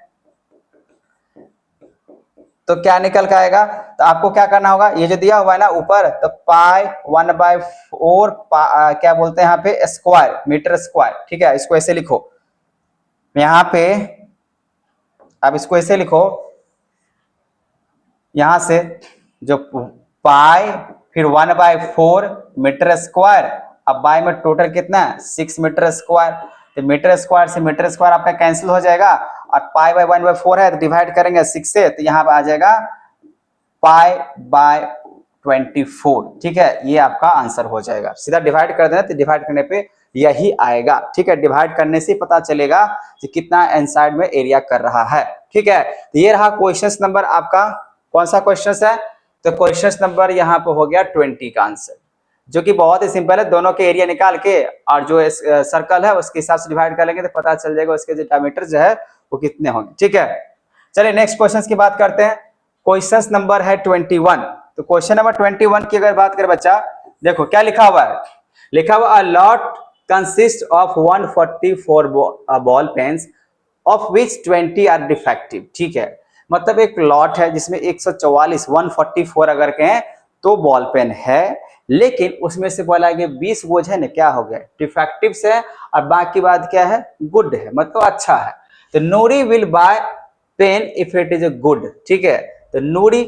तो क्या निकल के आएगा, तो आपको क्या करना होगा, ये जो दिया हुआ है ना ऊपर, तो पाई 1/4 क्या बोलते हैं यहाँ पे स्क्वायर, मीटर स्क्वायर। ठीक है, इसको ऐसे लिखो यहाँ पे, अब इसको ऐसे लिखो यहां से, जो पाई फिर 1/4 मीटर स्क्वायर, अब बाय में टोटल कितना है 6 मीटर स्क्वायर। तो मीटर स्क्वायर से मीटर स्क्वायर आपका कैंसिल हो जाएगा, और पाई बाय 1/4 है तो डिवाइड करेंगे 6 से, तो यहाँ पे आ जाएगा पाई बाय 24। ठीक है, ये आपका आंसर हो जाएगा। सीधा डिवाइड कर देना तो डिवाइड करने पे यही आएगा। ठीक है, डिवाइड करने से पता चलेगा कि कितना इनसाइड में एरिया कर रहा है। ठीक है, तो ये रहा क्वेश्चन नंबर आपका, कौन सा क्वेश्चन है, तो क्वेश्चन नंबर यहाँ पे हो गया 20 का आंसर, जो कि बहुत ही सिंपल है। दोनों के एरिया निकाल के और जो सर्कल है उसके हिसाब से डिवाइड कर लेंगे तो पता चल जाएगा उसके जो डायमीटर जो है वो कितने होंगे। ठीक है, चलिए नेक्स्ट क्वेश्चन की बात करते हैं। क्वेश्चन नंबर है 21। तो क्वेश्चन नंबर 21 की अगर बात करें बच्चा, देखो क्या लिखा हुआ है, लिखा हुआ a lot consist of 144 ball pens of which 20 are defective. ठीक है, मतलब एक लॉट है जिसमें 144 अगर कहें तो बॉल पेन है, लेकिन उसमें से बोला गया 20 वो है ना क्या हो गया डिफेक्टिव है, और बाकी बात क्या है गुड है, मतलब अच्छा है। तो Noori will buy pen if it is a good. ठीक है, तो नूरी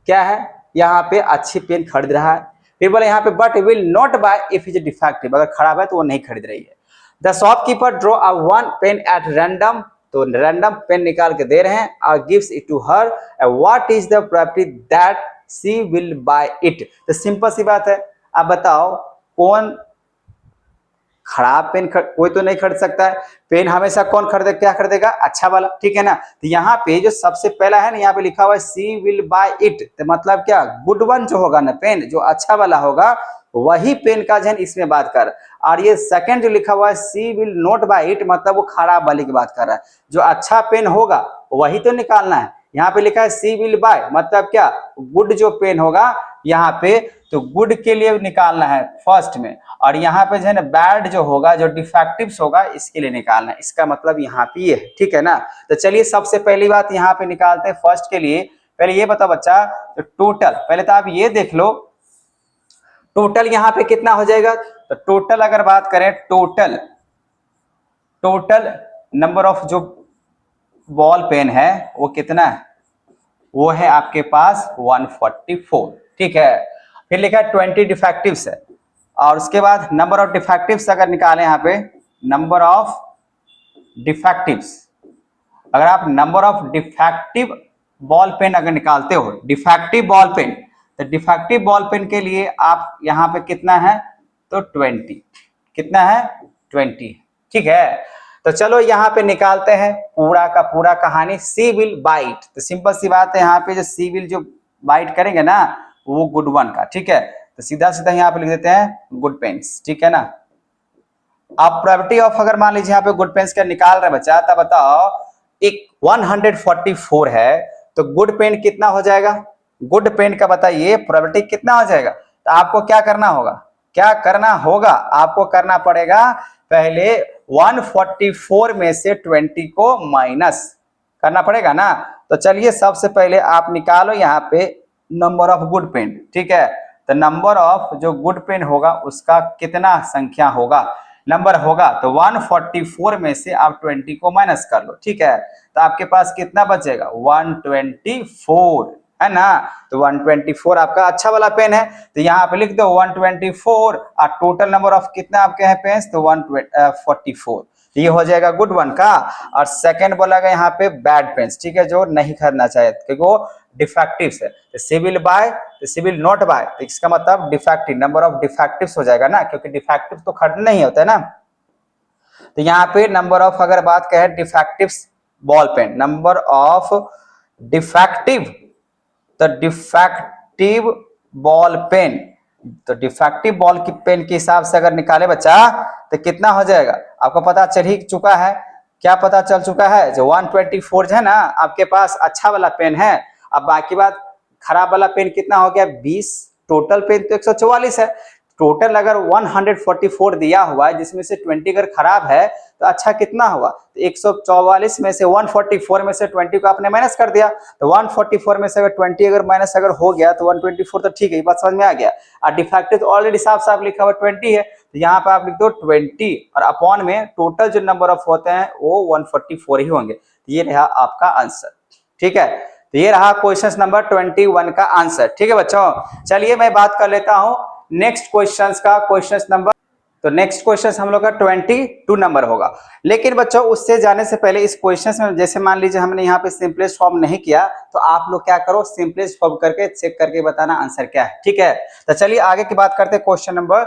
क्या है यहाँ पे अच्छी पेन खरीद रहा है, फिर बोले यहाँ पे but will not buy if is defective, अगर खराब है तो वो नहीं खरीद रही है। The shopkeeper draw a one pen at random, तो रैंडम पेन निकाल के दे रहे हैं, और gives it to her, what is the probability that she will buy it. तो सिंपल सी बात है, आप बताओ कौन खराब पेन कोई तो नहीं खरीद सकता है, पेन हमेशा कौन खरीदे, क्या खरीदेगा अच्छा वाला। ठीक है ना, तो यहाँ पे जो सबसे पहला है ना, यहाँ पे लिखा हुआ है सी विल बाय इट, तो मतलब क्या गुड वन जो होगा ना पेन, जो अच्छा वाला होगा वही पेन का जन इसमें बात कर। और ये सेकंड जो लिखा हुआ है सी विल नॉट बाय इट, मतलब वो खराब वाली की बात कर रहा है, जो अच्छा पेन होगा वही तो निकालना है। यहाँ पे लिखा है सी विल बाय, मतलब क्या गुड जो पेन होगा यहाँ पे, तो गुड के लिए निकालना है फर्स्ट में, और यहाँ पे जो है ना बैड जो होगा, जो डिफेक्टिव्स होगा इसके लिए निकालना है। इसका मतलब यहाँ पे ये है। ठीक है ना, तो चलिए सबसे पहली बात यहाँ पे निकालते हैं फर्स्ट के लिए। पहले ये बताओ बच्चा, तो टोटल पहले तो आप ये देख लो टोटल यहाँ पे कितना हो जाएगा। तो टोटल अगर बात करें, टोटल नंबर ऑफ जो बॉल पेन है वो कितना है, वो है आपके पास 144। ठीक है, फिर लिखा है 20 डिफेक्टिव्स है, और उसके बाद नंबर ऑफ डिफेक्टिव्स अगर निकालें यहाँ पे, नंबर ऑफ डिफेक्टिव्स, अगर आप number of defective ball pen अगर निकालते हो, डिफेक्टिव बॉल पेन, तो डिफेक्टिव बॉल पेन के लिए आप यहाँ पे कितना है, तो 20, कितना है 20, ठीक है। तो चलो यहाँ पे निकालते हैं पूरा का पूरा कहानी। सी विल बाइट, तो सिंपल सी बात है, यहाँ पे जो सी विल जो बाइट करेंगे ना वो गुड वन का, ठीक है। तो सीधा सीधा यहाँ पे लिख देते हैं गुड पेन्स, ठीक है ना। आप प्रोबेबिलिटी ऑफ, अगर मान लीजिए यहाँ पे गुड पेन्स का निकाल रहे बच्चा, तब बताओ एक 144 है, तो गुड पेन कितना हो जाएगा, गुड पेन का बताइए प्रोबेबिलिटी कितना हो जाएगा। तो आपको क्या करना होगा, क्या करना होगा, आपको करना पड़ेगा पहले 144 में से 20 को माइनस करना पड़ेगा ना। तो चलिए सबसे पहले आप निकालो यहाँ पे नंबर ऑफ गुड पेन, ठीक है। तो नंबर ऑफ जो गुड पेन होगा उसका कितना संख्या होगा, नंबर होगा, तो 144 में से आप 20 को माइनस कर लो, ठीक है। तो आपके पास कितना बचेगा, 124, है ना। तो 124 आपका अच्छा वाला पेन है, तो यहाँ पे लिख दो 124 और टोटल नंबर ऑफ कितना आपके हैं पेन्स, तो 144, ये हो जाएगा गुड वन का। और सेकंड बोला गया यहाँ पे बैड पेन्स, ठीक है, जो नहीं खरीदना चाहिए क्योंकि वो डिफेक्टिव है। तो सिविल बाय, तो सिविल नॉट बाय, तो इसका मतलब डिफेक्टिव, नंबर ऑफ डिफेक्टिव्स हो जाएगा ना, क्योंकि डिफेक्टिव तो खरीदना नहीं होता है ना। तो यहाँ पे नंबर ऑफ अगर बात करें defectives ball pen, number of defective, तो डिफेक्टिव बॉल पेन, तो डिफेक्टिव बॉल की पेन के हिसाब से अगर निकाले बच्चा तो कितना हो जाएगा, आपको पता चल ही चुका है, क्या पता चल चुका है, जो 124 है ना आपके पास अच्छा वाला पेन है। अब बाकी बात खराब वाला पेन कितना हो गया 20, टोटल पेन तो 144 है, टोटल अगर 144 दिया हुआ है जिसमें से 20 अगर खराब है तो अच्छा कितना हुआ, तो 144 में से 144 में से 20 को आपने माइनस कर दिया, तो 144 में से अगर 20 अगर माइनस अगर हो गया तो 124 तो ठीक है, ये बात समझ में आ गया। और डिफेक्टिव तो ऑलरेडी साफ साफ लिखा हुआ 20 है, तो यहाँ पे आप लिख दो 20 और अपॉन में टोटल जो नंबर ऑफ होते हैं वो 144 ही होंगे। ये रहा आपका आंसर, ठीक है। तो ये रहा क्वेश्चन नंबर 21 का आंसर, ठीक है बच्चों। चलिए मैं बात कर लेता हूं नेक्स्ट क्वेश्चंस का, क्वेश्चन नंबर, तो नेक्स्ट क्वेश्चन हम लोग का 22 नंबर होगा। लेकिन बच्चों उससे जाने से पहले इस क्वेश्चन में जैसे मान लीजिए हमने यहाँ पे सिंपलेस्ट फॉर्म नहीं किया, तो आप लोग क्या करो सिंपलेस्ट फॉर्म करके चेक करके बताना आंसर क्या है, ठीक है। तो चलिए आगे की बात करते हैं क्वेश्चन नंबर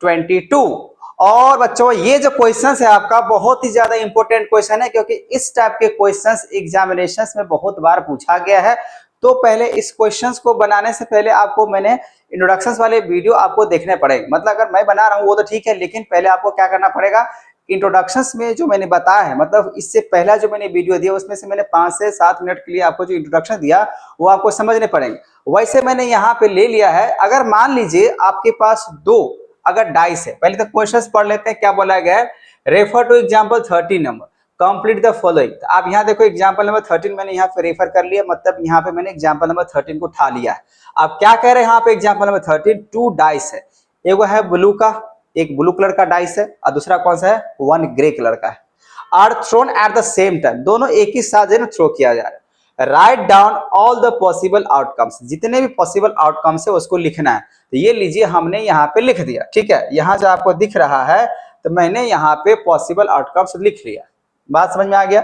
22। और बच्चों ये जो क्वेश्चन है आपका बहुत ही ज्यादा इंपॉर्टेंट क्वेश्चन है, क्योंकि इस टाइप के क्वेश्चंस एग्जामिनेशंस में बहुत बार पूछा गया है। तो पहले इस क्वेश्चंस को बनाने से पहले आपको मैंने इंट्रोडक्शंस वाले वीडियो आपको देखने पड़ेंगे, मतलब अगर मैं बना रहा हूँ वो तो ठीक है, लेकिन पहले आपको क्या करना पड़ेगा, इंट्रोडक्शंस में जो मैंने बताया है, मतलब इससे पहला जो मैंने वीडियो दिया उसमें से मैंने 5 से 7 मिनट के लिए आपको जो इंट्रोडक्शन दिया वो आपको समझने पड़ेंगे। वैसे मैंने यहाँ पे ले लिया है, अगर मान लीजिए आपके पास 2 अगर डाइस है, पहले तो क्वेश्चंस पढ़ लेते हैं क्या बोला गया है। Refer two example 13 number, complete the following. आप यहाँ देखो एग्जांपल नंबर 13 मैंने यहाँ पे रेफर कर लिया, मतलब यहाँ पे मैंने एग्जांपल नंबर 13 को उठा लिया है। आप क्या कह रहे हैं यहाँ पे एग्जांपल नंबर 13, 2 डाइस है, एक है ब्लू का, एक ब्लू कलर का डाइस है और दूसरा कौन सा है, 1 ग्रे कलर का है। Are thrown at the same time, दोनों एक ही साथ जो थ्रो किया जा रहा है। Write down all the possible outcomes, जितने भी पॉसिबल आउटकम्स है उसको लिखना है। तो ये लीजिए हमने यहाँ पे लिख दिया, ठीक है। यहाँ जो आपको दिख रहा है तो मैंने यहाँ पे पॉसिबल आउटकम्स लिख लिया, बात समझ में आ गया,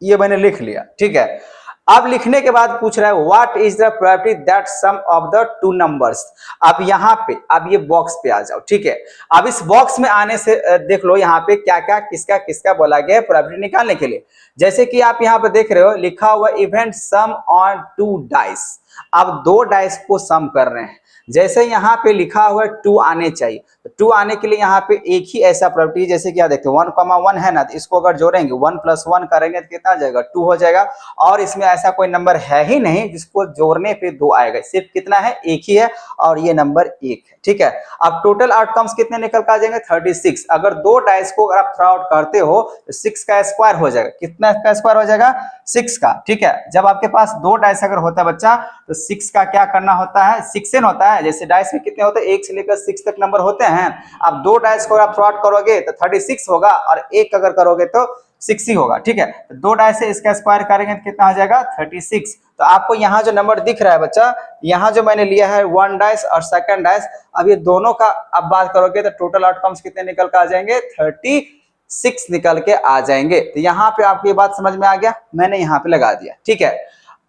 ये मैंने लिख लिया, ठीक है। अब लिखने के बाद पूछ रहा है what is the probability that sum of the 2 numbers. अब यहाँ पे अब ये बॉक्स पे आ जाओ, ठीक है। अब इस बॉक्स में आने से देख लो यहाँ पे क्या क्या किसका किसका बोला गया है प्रोबेबिलिटी निकालने के लिए। जैसे कि आप यहाँ पे देख रहे हो लिखा हुआ इवेंट सम ऑन 2 डाइस, अब 2 डाइस को सम कर रहे हैं। जैसे यहाँ पे लिखा हुआ है 2 आने चाहिए, तो 2 आने के लिए यहाँ पे एक ही ऐसा प्रोबेबिलिटी, जैसे कि आप देखते हैं 1,1 है ना, तो इसको अगर जोड़ेंगे 1 + 1 करेंगे तो कितना आ जाएगा 2 हो जाएगा। और इसमें ऐसा कोई नंबर है ही नहीं जिसको जोड़ने पे 2 आएगा, सिर्फ कितना है, एक ही है और ये नंबर 1 है, ठीक है। अब टोटल आउटकम्स कितने निकल कर आ जाएंगे 36। अगर 2 डाइस को अगर आप थ्रो आउट करते हो तो 6 का स्क्वायर हो जाएगा, कितना का स्क्वायर हो जाएगा 6 का, ठीक है। जब आपके पास 2 डाइस अगर होता है बच्चा तो 6 का क्या करना होता है, 6n होता है। जैसे डाइस में कितने होते हैं 1 से लेकर 6 तक नंबर होते हैं। अब 2 डाइस को आप थ्रो आउट करोगे तो 36 होगा और 1 अगर करोगे तो 6 ही होगा, ठीक है। तो 2 डाइस से इसका स्क्वायर करेंगे तो कितना हो जाएगा 36। तो आपको यहाँ जो नंबर दिख रहा है बच्चा, यहाँ जो मैंने लिया है 1 डाइस और 2nd डाइस, अब ये दोनों का अब बात करोगे तो टोटल आउटकम्स कितने निकल कर आ जाएंगे 36 निकल के आ जाएंगे। तो यहाँ पे आपको ये बात समझ में आ गया, मैंने यहाँ पे लगा दिया, ठीक है।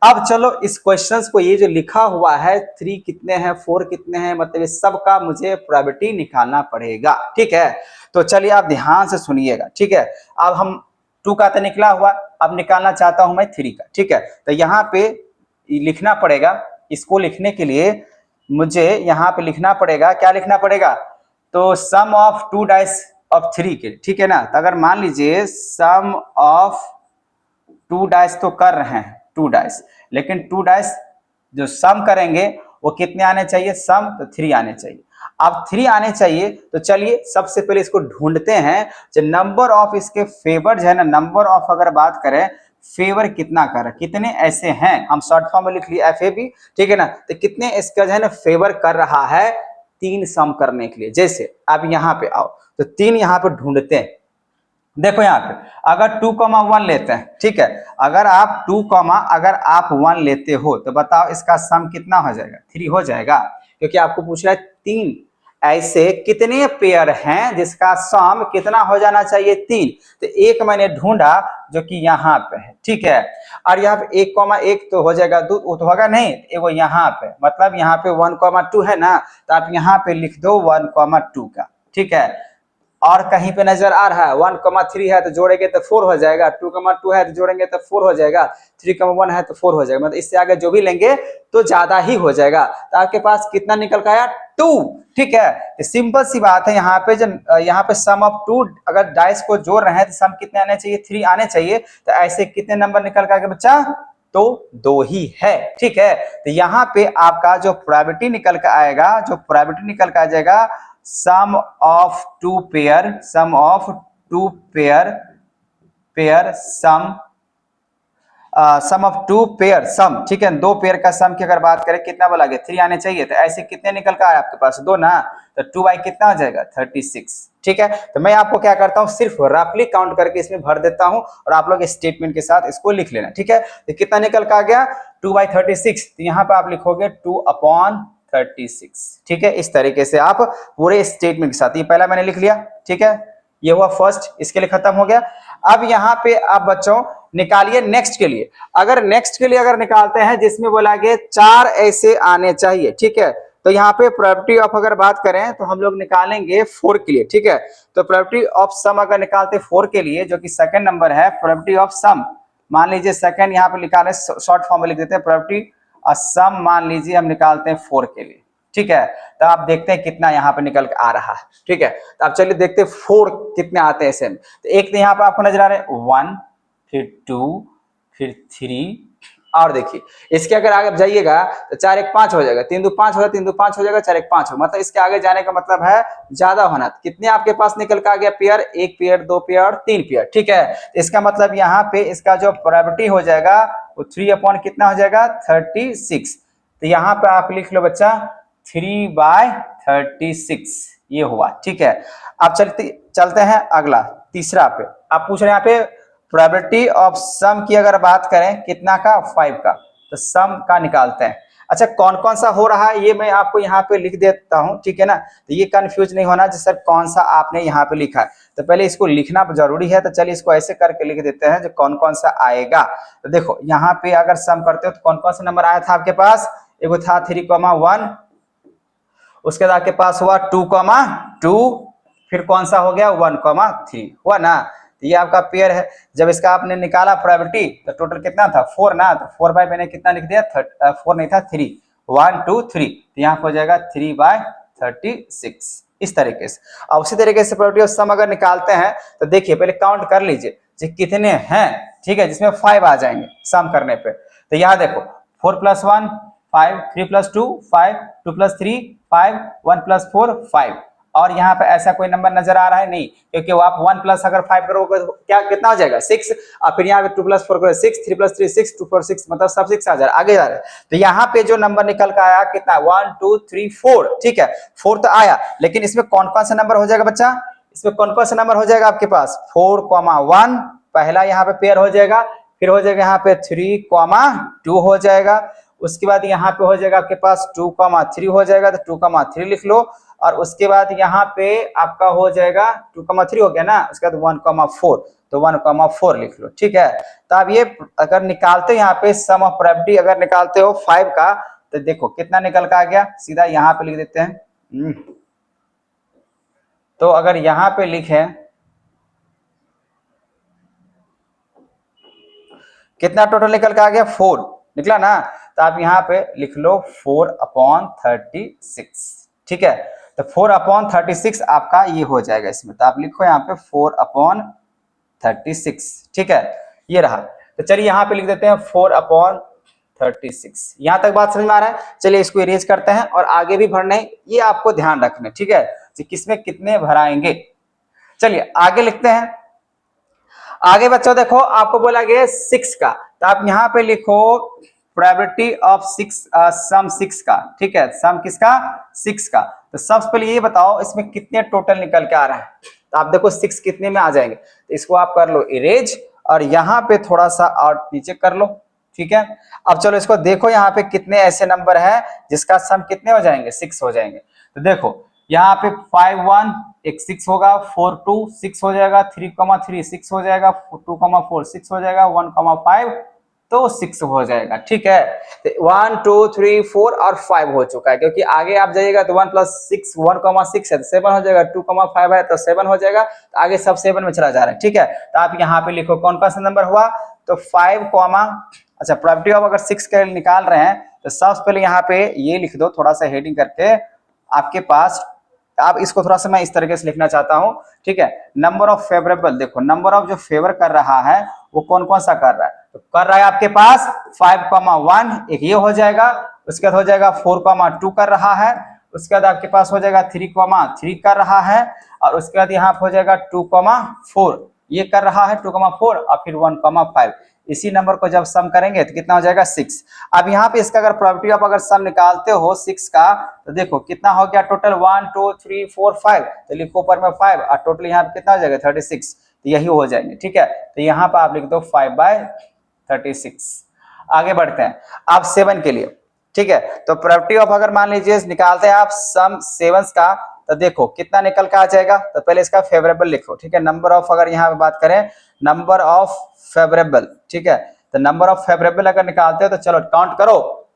अब चलो इस क्वेश्चंस को, ये जो लिखा हुआ है 3 कितने हैं 4 कितने हैं, मतलब इस सब का मुझे प्रोबेबिलिटी निकालना पड़ेगा। ठीक है, तो चलिए आप ध्यान से सुनिएगा। ठीक है, अब हम 2 का तो निकला हुआ, अब निकालना चाहता हूं मैं 3 का। ठीक है, तो यहाँ पे लिखना पड़ेगा, इसको लिखने के लिए मुझे यहाँ पे लिखना पड़ेगा, क्या लिखना पड़ेगा, तो सम ऑफ 2 डाइस ऑफ 3 के। ठीक है ना, तो अगर मान लीजिए सम ऑफ 2 डाइस तो कर रहे हैं 2 डाइस, लेकिन 2 डाइस जो सम करेंगे वो कितने आने चाहिए, सम तो 3 आने चाहिए। अब 3 आने चाहिए, तो चलिए सबसे पहले इसको ढूंढते हैं, जो नंबर ऑफ इसके फेवर जो है ना, नंबर ऑफ अगर बात करें फेवर कितना कर रहा है, कितने ऐसे हैं, हम शॉर्ट फॉर्म में लिख लिया FAB। ठीक है ना, तो कितने इसका जो है ना फेवर कर रहा है 3 सम करने के लिए। जैसे अब यहाँ पे आओ तो 3 यहाँ पे ढूंढते हैं। देखो यहाँ पे अगर 2,1 लेते हैं, ठीक है, अगर आप 1 लेते हो तो बताओ इसका सम कितना हो जाएगा, 3 हो जाएगा, क्योंकि आपको पूछ रहा है 3 ऐसे कितने पेयर हैं जिसका सम कितना हो जाना चाहिए, 3। तो एक मैंने ढूंढा जो कि यहाँ पे है। ठीक है, और यहाँ पे 1,1 तो हो जाएगा, वो तो होगा नहीं, एगो यहाँ पे, मतलब यहाँ पे 1,2 है ना, तो आप यहाँ पे लिख दो 1,2 का। ठीक है, और कहीं पे नजर आ रहा है 1,3 है तो जोड़ेंगे तो 4 हो जाएगा, 2,2 है तो जोड़ेंगे तो 4 हो जाएगा, 3,1 है तो 4 हो जाएगा, मतलब इससे आगे जो भी लेंगे तो ज्यादा ही हो जाएगा। तो आपके पास कितना निकल के आया, 2। ठीक है, तो सिंपल सी बात है, यहाँ पे जो यहाँ पे सम ऑफ 2 अगर डाइस को जोड़ रहे हैं तो सम कितने आने चाहिए, 3 आने चाहिए। तो ऐसे कितने नंबर निकल के आएगा बच्चा, तो 2 ही है। ठीक है, तो यहाँ पे आपका जो प्रोबेबिलिटी निकल के आएगा, जो प्रोबेबिलिटी निकल के आ जाएगा, sum of 2 pair, sum of 2 pair sum of 2 pair sum. ठीक है, 2 पेयर का सम की अगर बात करें कितना बोला गया, 3 आने चाहिए। तो ऐसे कितने निकल कर आया आपके पास, 2 ना, तो 2 बाई कितना हो जाएगा, 36। ठीक है, तो मैं आपको क्या करता हूं, सिर्फ रफली काउंट करके इसमें भर देता हूं और आप लोग स्टेटमेंट के साथ इसको लिख लेना। ठीक है, तो कितना निकल कर आ गया, 2/36। तो यहाँ पे आप लिखोगे 2/36। ठीक है, इस तरीके से आप पूरे स्टेटमेंट के साथ, ये पहला मैंने लिख लिया। ठीक है, ये हुआ फर्स्ट, इसके लिए खत्म हो गया। अब यहाँ पे आप बच्चों निकालिए नेक्स्ट के लिए। अगर नेक्स्ट के लिए अगर निकालते हैं जिसमें बोला गया 4 ऐसे आने चाहिए। ठीक है, तो यहाँ पे प्रोबेबिलिटी ऑफ अगर बात करें तो हम लोग निकालेंगे 4 के लिए। ठीक है, तो प्रोबेबिलिटी ऑफ सम अगर निकालते 4 के लिए, जो कि सेकंड नंबर है, प्रोबेबिलिटी ऑफ सम, मान लीजिए सेकंड यहाँ पे निकाले, शॉर्ट फॉर्म में लिख देते हैं, प्रोबेबिलिटी सम मान लीजिए हम निकालते हैं 4 के लिए। ठीक है, तो आप देखते हैं कितना यहाँ पे निकल के आ रहा है। ठीक है, तो आप चलिए देखते हैं 4 कितने आते हैं ऐसे में। तो एक तो यहाँ पे आपको नजर आ रहे हैं 1, फिर 2, फिर 3, और देखिए इसके अगर आगे जाइएगा तो 4 1 5 हो जाएगा, 3 2 5 होगा, 3 2 5 हो जाएगा, 4 1 5 होगा, मतलब इसके आगे जाने का मतलब है ज्यादा होना। कितने आपके पास निकल के आ गया पेयर, 1 पेयर, 2 पेयर, 3 पेयर। ठीक है, इसका मतलब यहाँ पे इसका जो प्रोबेबिलिटी हो जाएगा वो 3 अपॉन कितना हो जाएगा, 36। तो यहाँ पे आप लिख लो बच्चा 3/36, ये हुआ। ठीक है, अब चलते हैं अगला तीसरा पे। आप पूछ रहे हैं यहाँ पे प्रोबेबिलिटी ऑफ सम की अगर बात करें कितना का, 5 का, तो सम का निकालते हैं। अच्छा, कौन कौन सा हो रहा है ये मैं आपको यहाँ पे लिख देता हूं। ठीक है ना, तो ये कंफ्यूज नहीं होना सर कौन सा आपने यहाँ पे लिखा है, तो पहले इसको लिखना जरूरी है। तो चलिए इसको ऐसे करके लिख देते हैं जो कौन कौन सा आएगा। तो देखो यहाँ पे अगर सम करते हो तो कौन कौन सा नंबर आया था आपके पास, एगो था 3,1, उसके बाद आपके पास हुआ 2,2, फिर कौन सा हो गया 1,3 हुआ ना। तो ये आपका पेयर है। जब इसका आपने निकाला प्रोबेबिलिटी तो टोटल कितना था, 4 ना, तो 4 बाई मैंने कितना लिख दिया, 4 नहीं था 3, 1 2 3, तो यहाँ हो जाएगा 3/36 इस तरीके से। और उसी तरीके से प्रोबेबिलिटी ऑफ सम अगर निकालते हैं तो देखिए पहले काउंट कर लीजिए कितने हैं। ठीक है, जिसमें 5 आ जाएंगे सम करने पे। तो यहाँ देखो 4 + 1 5, 3 + 2 5, 2 + 3 5, 1 + 4 5, और यहाँ पे ऐसा कोई नंबर नजर आ रहा है नहीं, क्योंकि वो आप 1 + अगर 5 करोगे तो क्या कितना हो जाएगा 6, और फिर यहाँ पे 2 + 4 करोगे 6, 3 + 3 6, 2 4 6, मतलब सब 6 आ जा रहा है, आगे जा रहा है। तो यहाँ पे जो नंबर निकल का आया कितना, 1 2 3 4। ठीक है, 4 तो आया, लेकिन इसमें कौन कौन सा नंबर हो जाएगा बच्चा, इसमें कौन कौन सा नंबर हो जाएगा आपके पास, 4,1 पहला यहाँ पे पेयर हो जाएगा, फिर हो जाएगा यहाँ पे 3,2 हो जाएगा, उसके बाद यहाँ पे हो जाएगा आपके पास 2,3 हो जाएगा, तो 2,3 लिख लो। और उसके बाद यहाँ पे आपका हो जाएगा 2,3 हो गया ना, उसके बाद 1,4, तो 1,4 लिख लो। ठीक है, तो अब ये अगर निकालते यहाँ पे सम ऑफ प्रोबेबिलिटी अगर निकालते हो 5 का, तो देखो कितना निकल के आ गया, सीधा यहाँ पे लिख देते हैं। तो अगर यहाँ पे लिखे कितना टोटल निकल के आ गया, 4 निकला ना, तो आप यहाँ पे लिख लो 4/36। ठीक है, तो 4/36 आपका ये हो जाएगा इसमें, तो आप लिखो यहाँ पे 4/36। ठीक है, ये रहा। तो चलिए यहाँ पे लिख देते हैं 4/36। यहां तक बात समझ में आ रहा है? चलिए इसको इरेज करते हैं और आगे भी भरने ये आपको ध्यान रखना। ठीक है, किसमें कितने भराएंगे। चलिए आगे लिखते हैं। आगे बच्चों देखो आपको बोला गया 6 का, तो आप यहाँ पे लिखो प्रोबेबिलिटी ऑफ 6, सम 6 का। ठीक है, सम किसका, 6 का। तो सबसे पहले ये बताओ इसमें कितने टोटल निकल के आ रहा है। तो आप देखो 6 कितने में आ जाएंगे, तो इसको आप कर लो इरेज और यहाँ पे थोड़ा सा और नीचे कर लो। ठीक है, अब चलो इसको देखो यहाँ पे कितने ऐसे नंबर है जिसका सम कितने हो जाएंगे, 6 हो जाएंगे। तो देखो यहाँ पे 5,1 एक 6 होगा, 4,2 6 हो जाएगा, 3,3 6 हो जाएगा, 2,4 6 हो जाएगा, 1,5 तो 6 हो जाएगा। ठीक है, तो 1 2 3 4 और 5 हो चुका है, क्योंकि आगे आप जाइएगा तो 1 + 6 1,6 है तो 7 हो जाएगा, 2,5 है तो 7 हो जाएगा, तो आगे सब 7 में चला जा रहा है। ठीक है, तो आप यहाँ पे लिखो कौन कौन सा नंबर हुआ, तो 5, अच्छा प्रोबेबिलिटी ऑफ अगर 6 के निकाल रहे हैं तो सबसे पहले यहाँ पे ये लिख दो थोड़ा सा हेडिंग करके आपके पास। आप इसको थोड़ा सा मैं इस तरीके से लिखना चाहता हूं। ठीक है, नंबर ऑफ फेवरेबल, देखो नंबर ऑफ जो फेवर कर रहा है वो कौन कौन सा कर रहा है, तो कर रहा है आपके पास 5,1 एक ये हो जाएगा, उसके बाद हो जाएगा 4,2 कर रहा है, उसके बाद आपके पास हो जाएगा 3,3 कर रहा है, और उसके बाद यहाँ हो जाएगा 2,4 ये कर रहा है 2,4 और फिर 1,5। इसी नंबर को जब सम करेंगे तो कितना हो जाएगा 6। अब यहाँ पे इसका अगर प्रोबेबिलिटी ऑफ अगर सम निकालते हो 6 का, तो देखो कितना हो गया टोटल 1 2 3 4 5, तो लिखो ऊपर में 5 और टोटल यहाँ पे कितना हो जाएगा 36, तो यही हो जाएंगे। ठीक है, तो यहाँ पर आप लिख दो 5/36। आगे बढ़ते हैं आप 7 के लिए। ठीक है, तो प्रोबेबिलिटी ऑफ अगर मान लीजिए निकालते हैं आप सम 7 का, तो देखो कितना निकल के आ जाएगा, तो पहले इसका फेवरेबल लिखो। ठीक है, नंबर ऑफ अगर यहाँ पे बात करें नंबर ऑफ फेवरेबल, ठीक है, तो नंबर ऑफ फेवरेबल अगर निकालते हो तो चलो काउंट करो,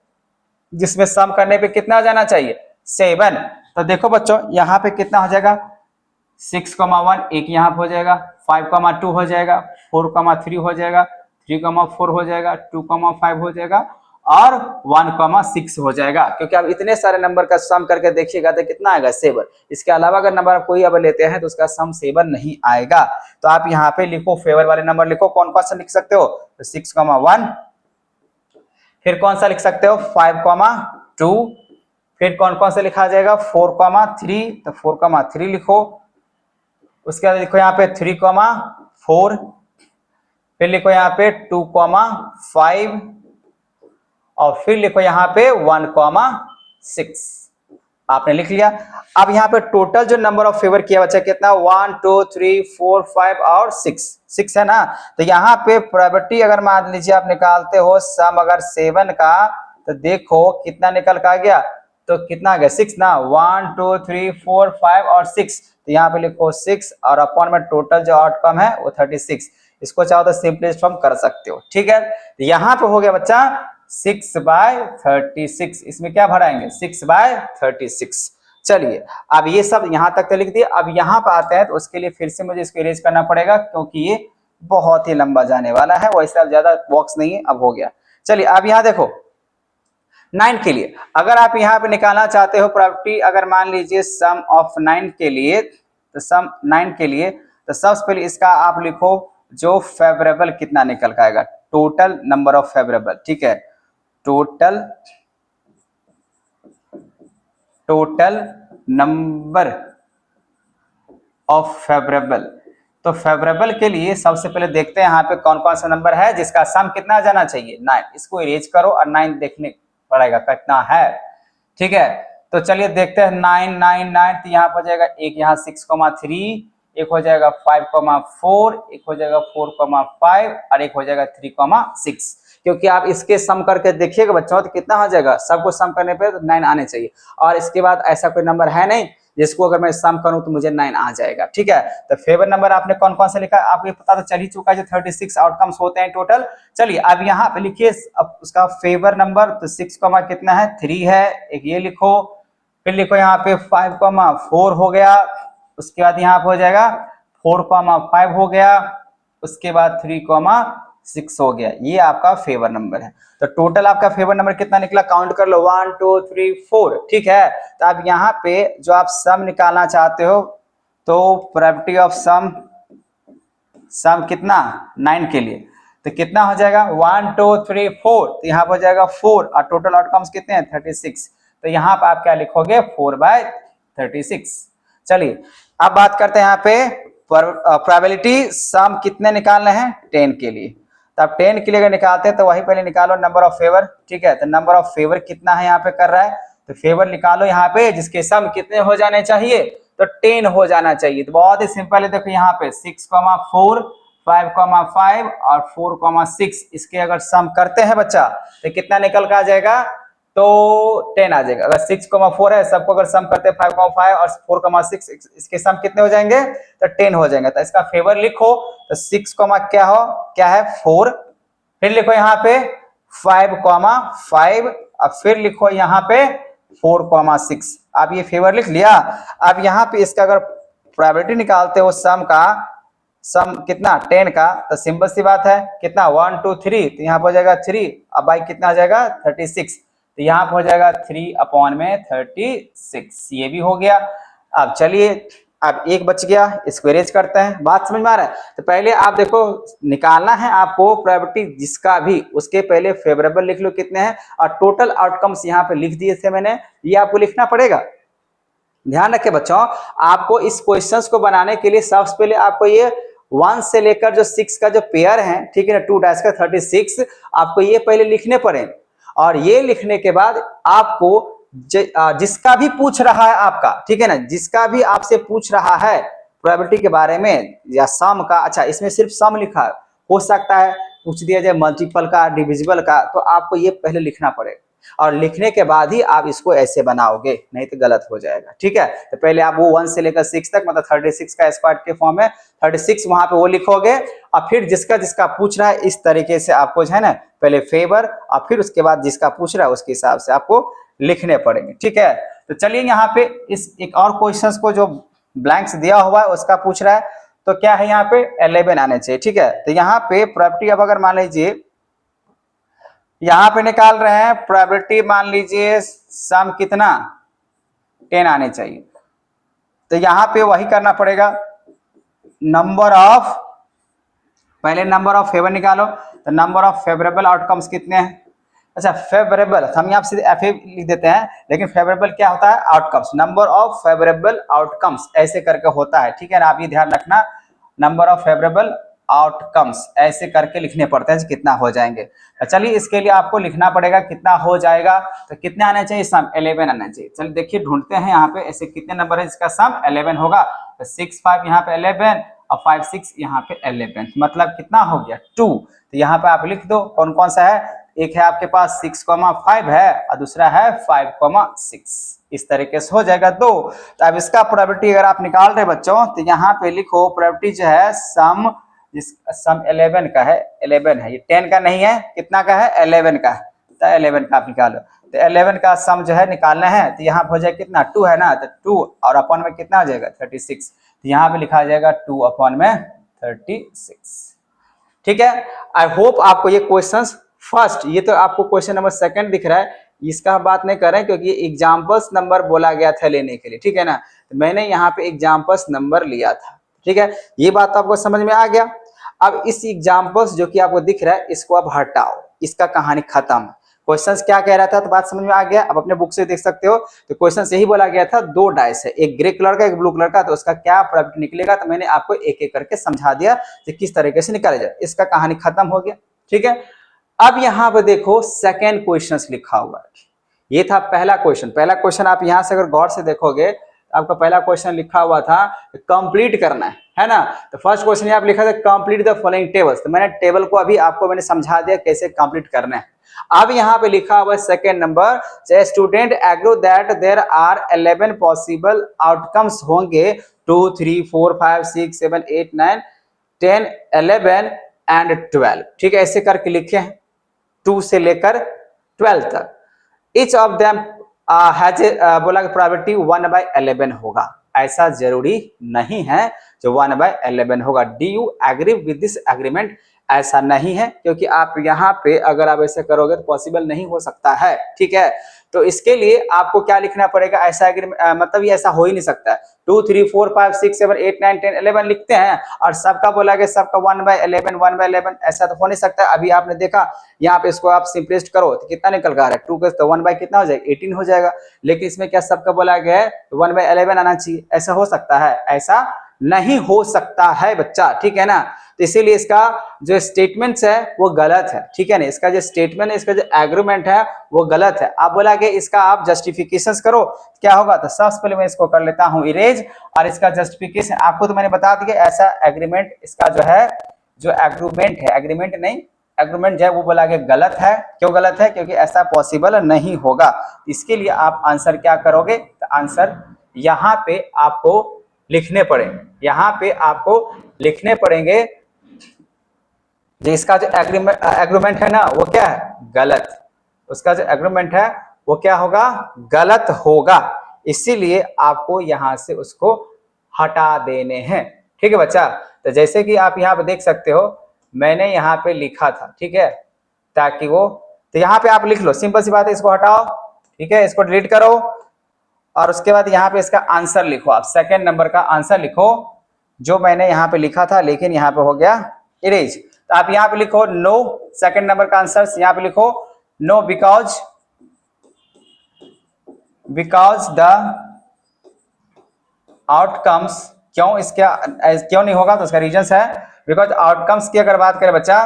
जिसमें सम करने पे कितना जाना चाहिए 7। तो देखो बच्चों यहाँ पे कितना हो जाएगा 6,1 एक यहाँ पे हो जाएगा, 5,2 हो जाएगा, 4,3 हो जाएगा, 3,4 हो जाएगा, 2,5 हो जाएगा और 1,6 हो जाएगा। क्योंकि आप इतने सारे नंबर का सम करके देखिएगा तो कितना आएगा 7। इसके अलावा अगर नंबर कोई अब लेते हैं तो उसका सम 7 नहीं आएगा। तो आप यहाँ पे लिखो फेवर वाले नंबर लिखो, कौन कौन सा लिख सकते हो, तो 6,1, फिर कौन सा लिख सकते हो 5,2, फिर कौन कौन सा लिखा जाएगा 4,3, तो 4,3 लिखो, उसके बाद लिखो यहाँ पे 3,4, फिर लिखो यहाँ पे 2,5 और फिर लिखो यहाँ पे 1,6। आपने लिख लिया। अब यहाँ पे टोटल जो नंबर ऑफ फेवर किया बच्चा कितना 1 2 3 4 5 और 6 है ना। तो यहाँ पे प्रोबेबिलिटी अगर मान लीजिए आप निकालते हो सम अगर 7 का, तो देखो कितना निकल का गया, तो कितना आ गया 6 ना, 1 2 3 4 5 और 6, तो यहाँ पे लिखो 6 और अपॉन में टोटल जो आउटकम है वो 36। इसको चाहो तो सिंपलेस्ट फॉर्म कर सकते हो। ठीक है, तो यहाँ पे हो गया बच्चा 6/36। इसमें क्या भराएंगे 6/36। चलिए अब ये सब यहां तक तो लिख दिए। अब यहां पर आते हैं तो उसके लिए फिर से मुझे इसको इरेज करना पड़ेगा, क्योंकि ये बहुत ही लंबा जाने वाला है, वैसे अब ज्यादा बॉक्स नहीं है, अब हो गया। चलिए अब यहाँ देखो 9 के लिए अगर आप यहाँ पे निकालना चाहते हो प्रॉपर्टी, अगर मान लीजिए सम ऑफ 9 के लिए, तो सम 9 के लिए तो सबसे पहले इसका आप लिखो जो फेवरेबल कितना निकल का आएगा, टोटल नंबर ऑफ फेवरेबल। ठीक है, टोटल नंबर ऑफ फेवरेबल। तो फेवरेबल के लिए सबसे पहले देखते हैं यहाँ पे कौन कौन सा नंबर है जिसका सम कितना जाना चाहिए 9। इसको इरेज करो और 9 देखने पड़ेगा कितना है। ठीक है, तो चलिए देखते हैं 9 9 9, तो यहाँ पर जाएगा एक, यहाँ 6,3, एक हो जाएगा 5,4, एक हो जाएगा 4,5 और एक हो जाएगा 3,6। क्योंकि आप इसके सम करके देखिएगा बच्चों तो कितना हो जाएगा, सबको सम करने पे तो 9 आने चाहिए, और इसके बाद ऐसा कोई नंबर है नहीं जिसको अगर मैं सम करूं तो मुझे 9 आ जाएगा। ठीक है, तो फेवर नंबर आपने कौन कौन सा लिखा आपको पता तो चल ही चुका है, जो 36 आउटकम्स होते हैं टोटल। चलिए अब यहाँ पे लिखिए अब उसका फेवर नंबर, तो 6 कितना है 3 है, एक ये लिखो, फिर लिखो यहाँ पे 5,4 हो गया, उसके बाद यहाँ पे हो जाएगा 4,5 हो गया, उसके बाद 3,6 हो गया, ये आपका फेवर नंबर है। तो टोटल आपका फेवर नंबर कितना निकला, काउंट कर लो 1 2 3 4। ठीक है, तो अब यहाँ पे जो आप सम निकालना चाहते हो तो प्रोबेबिलिटी ऑफ सम कितना 9 के लिए, तो कितना हो जाएगा 1 2 3 4, तो यहाँ पर हो जाएगा 4, और टोटल आउटकम्स कितने हैं 36, तो यहाँ पर आप क्या लिखोगे 4/36। चलिए अब बात करते हैं यहाँ पे प्रोबेबिलिटी सम कितने निकालने हैं 10 के लिए, तो आप 10 के लिए अगर निकालते हैं तो वही पहले निकालो नंबर ऑफ फेवर। ठीक है, तो नंबर ऑफ फेवर कितना है यहाँ पे कर रहा है, तो फेवर निकालो यहाँ पे जिसके सम कितने हो जाने चाहिए, तो 10 हो जाना चाहिए। तो बहुत ही सिंपल है, देखो यहाँ पे 6,4 5,5 और 4,6 इसके अगर सम करते हैं बच्चा तो कितना निकल कर आ जाएगा, तो 10 आ जाएगा। अगर 6,4 है सबको अगर सम करते हैं 5,5 और 4,6 इसके सम कितने हो जाएंगे, तो 10 हो जाएंगे। तो इसका फेवर लिखो, तो 6, क्या है 4, फिर लिखो यहाँ पे 5,5 और फिर लिखो यहाँ पे 4,6। आप ये फेवर लिख लिया। अब यहाँ पे इसका अगर प्रोबेबिलिटी निकालते हो सम कितना 10 का, तो सिंपल सी बात है कितना 1 2 3, तो यहाँ पर हो जाएगा 3, अब भाई कितना हो जाएगा 36, तो यहाँ पर हो जाएगा 3/36, ये भी हो गया। अब चलिए अब एक बच गया, इसको अरेंज करते हैं। बात समझ में आ रहा है, तो पहले आप देखो निकालना है आपको प्रोबेबिलिटी जिसका भी, उसके पहले फेवरेबल लिख लो कितने हैं, और टोटल आउटकम्स यहाँ पे लिख दिए थे मैंने, ये आपको लिखना पड़ेगा। ध्यान रखें बच्चों, आपको इस क्वेश्चंस को बनाने के लिए सबसे पहले आपको ये 1 से लेकर जो 6 का जो पेयर है, ठीक है ना, 2 डैश का 36, आपको ये पहले लिखने पड़े, और ये लिखने के बाद आपको जिसका भी पूछ रहा है आपका, ठीक है ना, जिसका भी आपसे पूछ रहा है प्रोबेबिलिटी के बारे में या सम का, अच्छा इसमें सिर्फ सम लिखा है, हो सकता है पूछ दिया जाए मल्टीपल का, डिविजिबल का, तो आपको ये पहले लिखना पड़ेगा, और लिखने के बाद ही आप इसको ऐसे बनाओगे, नहीं तो गलत हो जाएगा। ठीक है, तो पहले आप वो 1 से लेकर 6 तक, मतलब 36 का स्क्वायर के फॉर्म में 36 वहां पे वो लिखोगे, और फिर जिसका पूछ रहा है इस तरीके से आपको जो है ना पहले फेवर, और फिर उसके बाद जिसका पूछ रहा है उसके हिसाब से आपको लिखने पड़ेंगे। ठीक है, तो चलिए यहाँ पे इस एक और क्वेश्चन को जो ब्लैंक्स दिया हुआ है उसका पूछ रहा है, तो क्या है यहाँ पे 11 आने चाहिए। ठीक है, तो यहाँ पे प्रोबेबिलिटी अब अगर मान लीजिए यहाँ पे निकाल रहे हैं प्रोबेबिलिटी, मान लीजिए सम कितना 10 आने चाहिए, तो यहाँ पे वही करना पड़ेगा, नंबर ऑफ, पहले नंबर ऑफ फेवर निकालो, तो नंबर ऑफ फेवरेबल आउटकम्स कितने हैं। अच्छा फेवरेबल हम यहाँ सीधे एफ लिख देते हैं, लेकिन फेवरेबल क्या होता है outcomes, number of favourable outcomes ऐसे करके होता है। ठीक है ना, आप ये ध्यान रखना, नंबर ऑफ फेवरेबल आउटकम्स ऐसे करके लिखने पड़ते हैं कितना हो जाएंगे। चलिए इसके लिए आपको लिखना पड़ेगा कितना हो जाएगा, तो कितने आने चाहिए सम 11 आना चाहिए। चलिए देखिए ढूंढते हैं यहाँ पे ऐसे कितने नंबर है जिसका सम 11 होगा, तो 6 5 यहाँ पे 11 और 5 6 यहाँ पे 11, मतलब कितना हो गया 2। तो यहाँ पे आप लिख दो कौन कौन सा है, एक है आपके पास 6,5 है और दूसरा है 5,6, इस तरीके से हो जाएगा 2। तो अब इसका प्रोबेबिलिटी अगर आप निकाल रहे बच्चों, तो यहाँ पे लिखो प्रोबेबिलिटी जो है सम 11 का है, 11 है, ये 10 का नहीं है, कितना का है 11 का है, तो 11 का आप निकालो। तो 11 का सम जो है निकालना है, तो यहाँ हो जाएगा कितना 2 है ना, तो 2 और अपन में कितना हो जाएगा 36, तो यहाँ पे लिखा जाएगा 2 अपन में 36। ठीक है, आई होप आपको ये क्वेश्चंस फर्स्ट, ये तो आपको क्वेश्चन नंबर 2 दिख रहा है, इसका हम बात नहीं कर रहे हैं क्योंकि एग्जाम्पल्स नंबर बोला गया था लेने के लिए। ठीक है ना, तो मैंने यहाँ पे एग्जाम्पल्स नंबर लिया था। ठीक है, ये बात तो आपको समझ में आ गया। अब इस एग्जाम्पल्स जो कि आपको दिख रहा है इसको अब हटाओ, इसका कहानी खत्म। क्वेश्चंस क्या कह रहा था तो बात समझ में आ गया। अब अपने बुक से देख सकते हो, तो क्वेश्चन यही बोला गया था 2 डाइस है, एक ग्रे कलर का एक ब्लू कलर का, तो उसका क्या प्रोबेबिलिटी निकलेगा, तो मैंने आपको एक एक करके समझा दिया कि किस तरीके से निकाला जाए, इसका कहानी खत्म हो गया। ठीक है, अब यहाँ पे देखो सेकेंड क्वेश्चन लिखा हुआ है, ये था पहला क्वेश्चन। आप यहाँ से अगर गौर से देखोगे तो आपका पहला क्वेश्चन लिखा हुआ था कंप्लीट करना है। है ना। तो फर्स्ट क्वेश्चन आप लिखा था कंप्लीट द फॉलोइंग टेबल्स, तो मैंने टेबल को अभी आपको मैंने समझा दिया कैसे कंप्लीट करना है। अब यहाँ पे लिखा हुआ second number, student agro that there are 11 possible outcomes होंगे 2 3 4 5 6 7 8 9 10 11 एंड 12, ठीक है, ऐसे करके लिखे हैं 2 से लेकर 12 तक। इच ऑफ देम हैज बोला कि प्रोबेबिलिटी 1/11 होगा, ऐसा जरूरी नहीं है जो 1/11 होगा। Do you agree with this agreement, ऐसा नहीं है, क्योंकि आप यहाँ पे अगर आप ऐसे करोगे तो पॉसिबल नहीं हो सकता है, ठीक है। तो इसके लिए आपको क्या लिखना पड़ेगा, ऐसा मतलब ये ऐसा हो ही नहीं सकता है। 2 3 4 5 6 7 8 9 10 11 लिखते हैं और सबका बोला गया सबका 1/11 ऐसा तो हो नहीं सकता। अभी आपने देखा यहाँ पे इसको आप सिंपलिस्ट करो तो कितना निकल रहा है 2 का, तो 1 बाय कितना हो जाएगा 18 हो जाएगा। लेकिन इसमें क्या सबका बोला गया है 1/11 आना चाहिए, ऐसा हो सकता है? ऐसा नहीं हो सकता है बच्चा, ठीक है ना। तो इसीलिए इसका जो स्टेटमेंट्स है वो गलत है, ठीक है ना। इसका जो स्टेटमेंट है, इसका जो एग्रीमेंट है वो गलत है। आप बोला कि इसका आप जस्टिफिकेशंस करो, क्या होगा, तो सबसे पहले मैं इसको कर लेता हूं इरेज, और इसका जस्टिफिकेशन आपको तो मैंने बता दिया। ऐसा एग्रीमेंट इसका जो है, जो एग्रीमेंट है, एग्रीमेंट नहीं एग्रीमेंट जो है वो बोला कि गलत है। क्यों गलत है? क्योंकि ऐसा पॉसिबल नहीं होगा। इसके लिए आप आंसर क्या करोगे, तो आंसर यहाँ पे आपको लिखने पड़ेंगे, यहाँ पे आपको लिखने पड़ेंगे जो इसका जो एग्रीमेंट है ना वो क्या है, गलत। उसका जो एग्रीमेंट है वो क्या होगा, गलत होगा। इसीलिए आपको यहां से उसको हटा देने हैं, ठीक है बच्चा। तो जैसे कि आप यहाँ पे देख सकते हो मैंने यहाँ पे लिखा था, ठीक है, ताकि वो, तो यहाँ पे आप लिख लो, सिंपल सी बात है, इसको हटाओ, ठीक है, इसको डिलीट करो और उसके बाद यहाँ पे इसका आंसर लिखो। आप सेकंड नंबर का आंसर लिखो जो मैंने यहाँ पे लिखा था, लेकिन यहाँ पे हो गया इरेज। तो आप यहाँ पे लिखो नो, सेकंड नंबर का आंसर यहाँ पे लिखो नो बिकॉज द आउटकम्स, क्यों इसका क्यों नहीं होगा, तो उसका रीजंस है बिकॉज आउटकम्स की अगर बात करें बच्चा,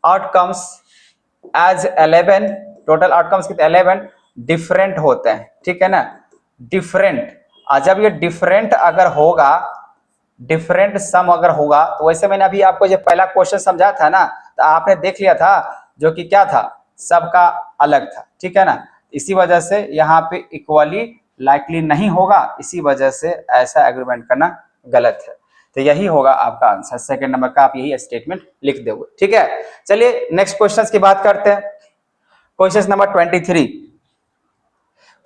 आउटकम्स एज 11, टोटल आउटकम्स कितने 11 डिफरेंट होते हैं, ठीक है ना, डिफरेंट। जब ये डिफरेंट अगर होगा, डिफरेंट सम अगर होगा, तो वैसे मैंने अभी आपको जो पहला क्वेश्चन समझा था ना, तो आपने देख लिया था जो कि क्या था, सबका अलग था, ठीक है ना। इसी वजह से यहाँ पे इक्वली लाइकली नहीं होगा, इसी वजह से ऐसा एग्रीमेंट करना गलत है। तो यही होगा आपका आंसर, सेकंड नंबर का आप यही स्टेटमेंट लिख दोगे, ठीक है। चलिए नेक्स्ट क्वेश्चन की बात करते हैं। क्वेश्चन नंबर 23,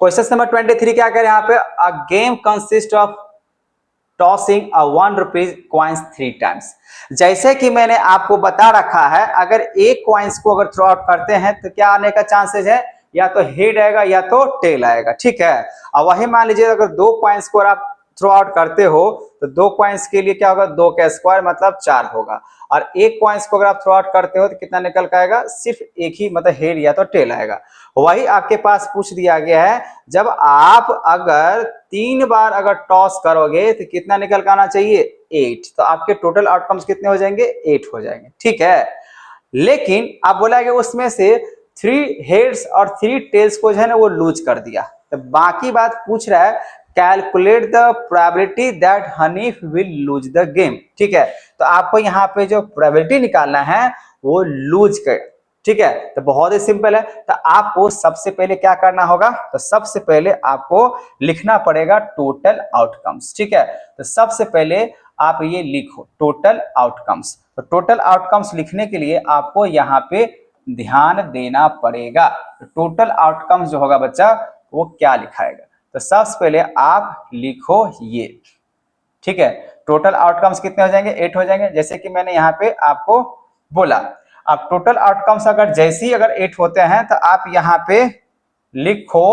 क्वेश्चन नंबर 23 क्या करें यहाँ पे, a game consist of tossing a 1 rupees coins 3 times. जैसे कि मैंने आपको बता रखा है, अगर एक कॉइन्स को अगर थ्रो आउट करते हैं तो क्या आने का चांसेस है, या तो हेड आएगा या तो टेल आएगा, ठीक है। और वही मान लीजिए अगर 2 कॉइन्स को आप थ्रो आउट करते हो तो 2 कॉइन्स के लिए क्या होगा, 2 का स्क्वायर मतलब 4 होगा, और एक कॉइन्स को अगर आप थ्रो आउट करते हो तो कितना निकल के आएगा, सिर्फ एक ही मतलब हेड या तो टेल आएगा। वही आपके पास पूछ दिया गया है, जब आप अगर 3 बार अगर टॉस करोगे तो कितना निकल के आना चाहिए, 8। तो आपके टोटल आउटकम्स कितने हो जाएंगे, 8 हो जाएंगे, ठीक है। लेकिन आप बोला कि उसमें से 3 हेड्स और 3 टेल्स को जो है ना वो लूज कर दिया, तो बाकी बात पूछ रहा है calculate the probability that Hanif will lose the game, ठीक है। तो आपको यहाँ पे जो प्रोबेबिलिटी निकालना है वो लूज कर, ठीक है। तो बहुत ही सिंपल है। तो आपको सबसे पहले क्या करना होगा, तो सबसे पहले आपको लिखना पड़ेगा टोटल आउटकम्स, ठीक है। तो सबसे पहले आप ये लिखो टोटल आउटकम्स। तो टोटल आउटकम्स लिखने के लिए आपको यहाँ पे ध्यान देना पड़ेगा। तो टोटल आउटकम्स जो होगा बच्चा वो क्या लिखाएगा, तो सबसे पहले आप लिखो ये, ठीक है। टोटल आउटकम्स कितने हो जाएंगे, 8 हो जाएंगे, जैसे कि मैंने यहाँ पे आपको बोला। अब टोटल आउटकम्स अगर जैसे ही अगर 8 होते हैं तो आप यहाँ पे लिखो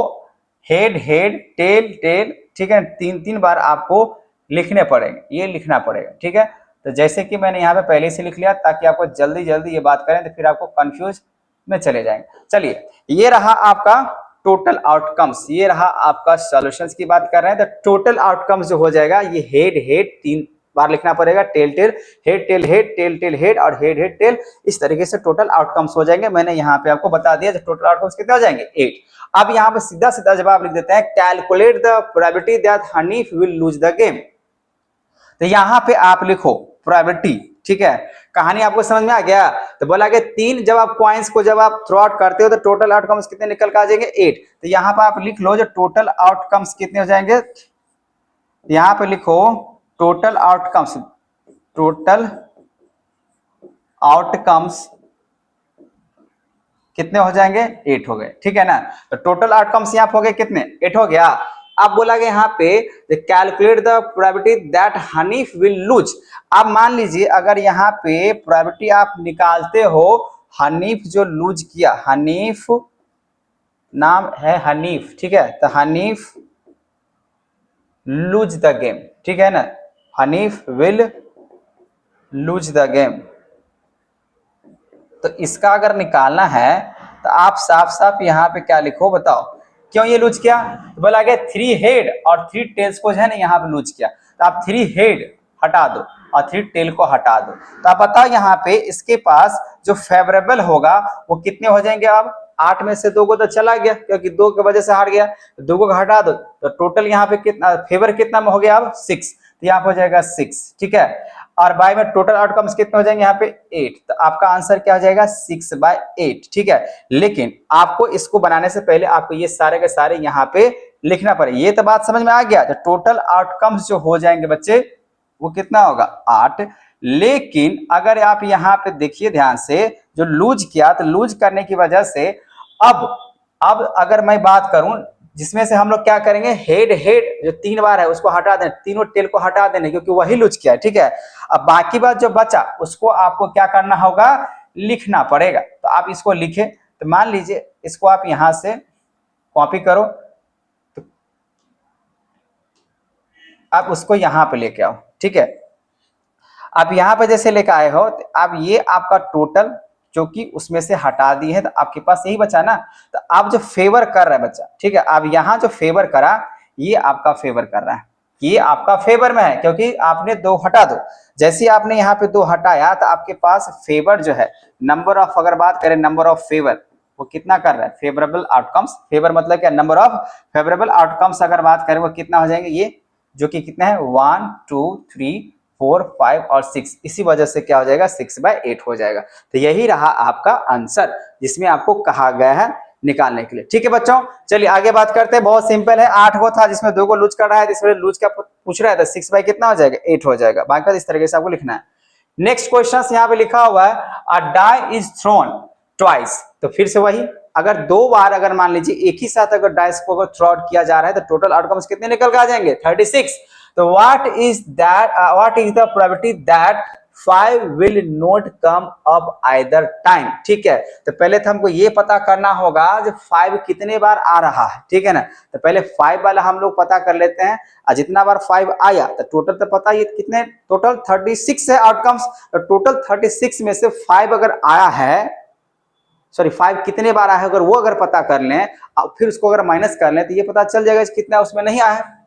हेड हेड टेल टेल, ठीक है। 3 बार आपको लिखने पड़ेंगे, ये लिखना पड़ेगा, ठीक है। तो जैसे कि मैंने यहाँ पे पहले से लिख लिया ताकि आपको जल्दी जल्दी ये बात करें तो फिर आपको कंफ्यूज में चले जाएंगे। चलिए ये रहा आपका टोटल आउटकम्स, ये रहा आपका सॉल्यूशंस की बात कर रहे हैं। तो टोटल आउटकम्स जो हो जाएगा ये हेड हेड 3 बार लिखना पड़ेगा, tail tail head tail head tail tail head और हेड हेड टेल, इस तरीके से टोटल आउटकम्स हो जाएंगे। मैंने यहाँ पे आपको बता दिया टोटल आउटकम्स कितने हो जाएंगे, 8। अब यहाँ पे सीधा सीधा जवाब लिख देते हैं calculate the probability that Hanif will lose the game. तो यहाँ पे आप लिखो प्रोबेबिलिटी, ठीक है। कहानी आपको समझ में आ गया। तो बोला कि 3 जब आप कॉइन्स को जब आप थ्रो आउट करते हो तो टोटल आउटकम्स कितने निकल कर आ जाएंगे 8। तो यहाँ पे आप लिख लो जो टोटल आउटकम्स कितने हो जाएंगे, यहाँ पे लिखो टोटल आउटकम्स, टोटल आउटकम्स कितने हो जाएंगे 8 हो गए, ठीक है ना। तो टोटल आउटकम्स यहाँ पे हो गए कितने 8 हो गया। अब बोला गया यहाँ पे calculate the probability that Hanif will lose. अब मान लीजिए अगर यहाँ पे प्रोबेबिलिटी आप निकालते हो, हनीफ जो लूज किया, हनीफ नाम है हनीफ, ठीक है। तो हनीफ लूज द गेम, ठीक है ना, Hanif will lose the game. तो इसका अगर निकालना है तो आप साफ साफ यहाँ पे क्या लिखो बताओ, क्यों ये लूज किया। तो बोला गया 3 हेड और 3 टेल्स को है ना यहाँ पे लूज किया। तो आप 3 हेड हटा दो और 3 टेल को हटा दो। तो आप बताओ यहाँ पे इसके पास जो फेवरेबल होगा वो कितने हो जाएंगे। अब 8 में से 2 को तो चला गया क्योंकि 2 की वजह से हार गया, तो 2 को हटा दो। तो टोटल यहाँ पे कितना फेवर कितना में हो गया अब 6। तो यहाँ पे हो जाएगा 6, ठीक है। और बाय में टोटल आउटकम्स कितने हो जाएंगे यहाँ पे 8। तो आपका आंसर क्या हो जाएगा 6/8, ठीक है। लेकिन आपको इसको बनाने से पहले आपको ये सारे के सारे यहाँ पे लिखना पड़ेगा। ये तो बात समझ में आ गया। तो टोटल आउटकम्स जो हो जाएंगे बच्चे वो कितना होगा 8। लेकिन अगर आप यहाँ पे देखिए ध्यान से, जो लूज किया तो लूज करने की वजह से अब अगर मैं बात करूं जिसमें से हम लोग क्या करेंगे, हेड हेड जो 3 बार है उसको हटा दें, तीनों टेल को हटा देने क्योंकि वही लूज किया है, ठीक है। अब बाकी बात जो बचा उसको आपको क्या करना होगा, लिखना पड़ेगा। तो आप इसको लिखे। तो मान लीजिए इसको आप यहां से कॉपी करो, तो आप उसको यहां पे लेके आओ, ठीक है। आप यहां पे जैसे लेके आए हो तो आप ये आपका टोटल जो कि उसमें से हटा दिए है तो आपके पास यही बचा ना। तो आप जो फेवर कर रहा है बच्चा, ठीक है, आप यहाँ जो फेवर करा ये आपका फेवर कर रहा है, ये आपका फेवर में है क्योंकि आपने 2 हटा दो। जैसे आपने यहाँ पे 2 हटाया तो आपके पास फेवर जो है नंबर ऑफ, अगर बात करें नंबर ऑफ फेवर वो कितना कर रहा है, फेवरेबल आउटकम्स। फेवर मतलब क्या, नंबर ऑफ फेवरेबल आउटकम्स अगर बात करें वो कितना हो जाएंगे, ये जो कि कितना है 1 2 3 4 5 और 6। इसी वजह से क्या हो जाएगा 6/8 हो जाएगा। तो यही रहा आपका आंसर जिसमें आपको कहा गया है निकालने के लिए, ठीक है बच्चों। चलिए आगे बात करते हैं। बहुत सिंपल है, 8 को था जिसमें 2 को लूज कर रहा है, इसमें लूज का पूछ रहा है तो 6 बाई कितना हो जाएगा 8 हो जाएगा। बाकी इस तरीके से आपको लिखना है। नेक्स्ट क्वेश्चन यहाँ पे लिखा हुआ है अ डाई इज थ्रोन ट्वाइस। तो फिर से वही, अगर 2 बार अगर मान लीजिए एक ही साथ अगर डाइस को अगर थ्रो आउट किया जा रहा है तो टोटल आउटकम्स कितने निकल के आ जाएंगे 36। तो what is the probability that 5 will not come up either time. ठीक है, तो पहले तो हमको ये पता करना होगा जो 5 कितने बार आ रहा है, ठीक है ना। तो पहले 5 वाला हम लोग पता कर लेते हैं, और जितना बार 5 आया तो टोटल तो पता ही कितने, टोटल 36 है आउटकम्स। तो टोटल 36 में से 5 अगर आया है, सॉरी 5 कितने बार आया है अगर वो अगर पता कर लें और फिर उसको अगर माइनस कर लें तो ये पता चल जाएगा कितना उसमें नहीं आया है।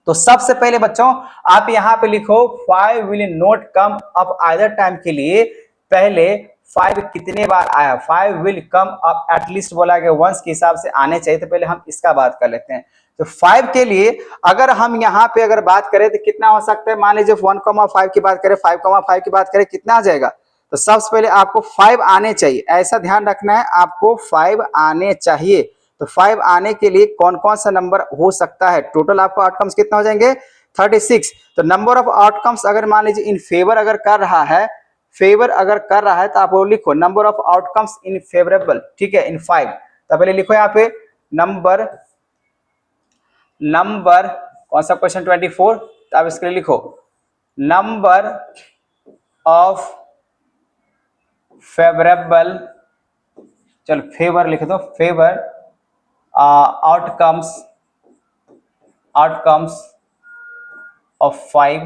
तो सबसे पहले बच्चों आप यहां पे लिखो 5 will not come up either time के लिए पहले 5 कितने बार आया, 5 विल कम अप एटलीस्ट बोला गया वंस के हिसाब से आने चाहिए। तो पहले हम इसका बात कर लेते हैं। तो 5 के लिए अगर हम यहाँ पे अगर बात करें तो कितना हो सकता है, मान लीजिए 1,5 की बात करें, 5,5 की बात करें, कितना आ जाएगा। तो सबसे पहले आपको 5 आने चाहिए, ऐसा ध्यान रखना है, आपको 5 आने चाहिए। तो 5 आने के लिए कौन कौन सा नंबर हो सकता है, टोटल आपको आउटकम्स कितना हो जाएंगे 36। तो नंबर ऑफ आउटकम्स अगर मान लीजिए इन फेवर अगर कर रहा है, फेवर अगर कर रहा है तो आप वो लिखो number of outcomes in favourable, ठीक है, इन 5। तो पहले लिखो यहाँ पे नंबर कौन सा क्वेश्चन 24, तो आप इसके लिए लिखो नंबर ऑफ फेवरेबल, चलो फेवर लिख दो, फेवर आउटकम्स ऑफ 5।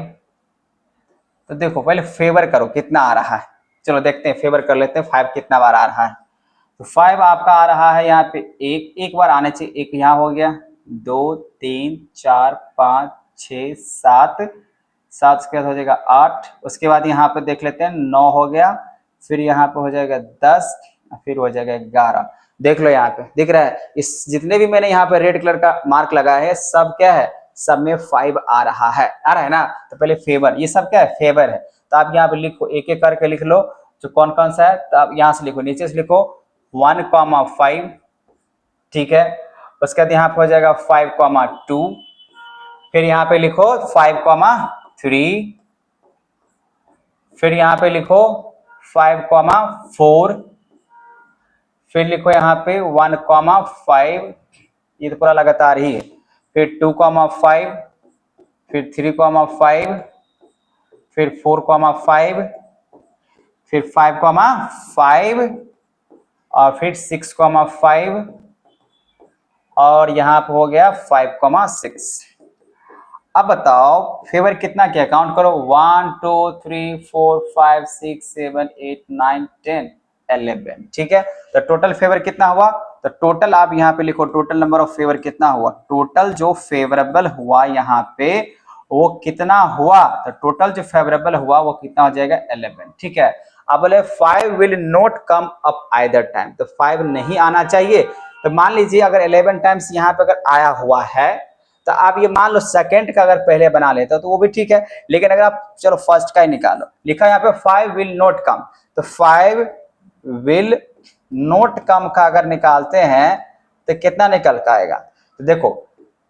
तो देखो पहले फेवर करो कितना आ रहा है, चलो देखते हैं फेवर कर लेते हैं 5 कितना बार आ रहा है। तो 5 आपका आ रहा है यहाँ पे एक बार आने चाहिए, एक यहाँ हो गया, 2 3 4 5 6 7 7 के बाद हो जाएगा 8, उसके बाद यहाँ पे देख लेते हैं 9 हो गया, फिर यहाँ पे हो जाएगा 10, फिर हो जाएगा 11। देख लो यहाँ पे दिख रहा है, इस जितने भी मैंने यहाँ पे रेड कलर का मार्क लगाया है सब क्या है, सब में 5 आ रहा है ना। तो पहले फेवर, ये सब क्या है, फेवर है। तो आप यहाँ पे लिखो, एक एक करके लिख लो जो कौन कौन सा है। तो आप यहाँ से लिखो, नीचे से लिखो 1,5, ठीक है। उसके बाद यहाँ पे हो जाएगा 5,2, फिर यहाँ पे लिखो 5,3, फिर यहाँ पे लिखो 5,4, फिर लिखो यहाँ पे 1,5, ये तो पूरा लगातार ही है। फिर 2,5, फिर 3,5, फिर 4,5, फिर 5,5 और फिर 6,5 और यहाँ पे हो गया 5,6। अब बताओ फेवर कितना किया, काउंट करो 1 2 3 4 5 6 7 8 9 10 11, ठीक है। तो टोटल फेवर कितना हुआ, तो टोटल आप यहाँ पे लिखो टोटल नंबर ऑफ फेवर कितना हुआ, टोटल जो फेवरेबल हुआ यहाँ पे वो कितना हुआ, तो टोटल जो फेवरेबल हुआ वो कितना हो जाएगा 11, ठीक है। अब बोले 5 will not come up either time, तो 5 नहीं आना चाहिए। तो मान लीजिए अगर 11 टाइम्स यहाँ पे अगर आया हुआ है तो आप ये मान लो सेकंड का अगर पहले बना लेते हो तो वो भी ठीक है, लेकिन अगर आप चलो फर्स्ट का ही निकालो, लिखा यहाँ पे 5 विल नॉट कम, तो 5 विल नॉट कम का अगर निकालते हैं तो कितना निकल का आएगा। तो देखो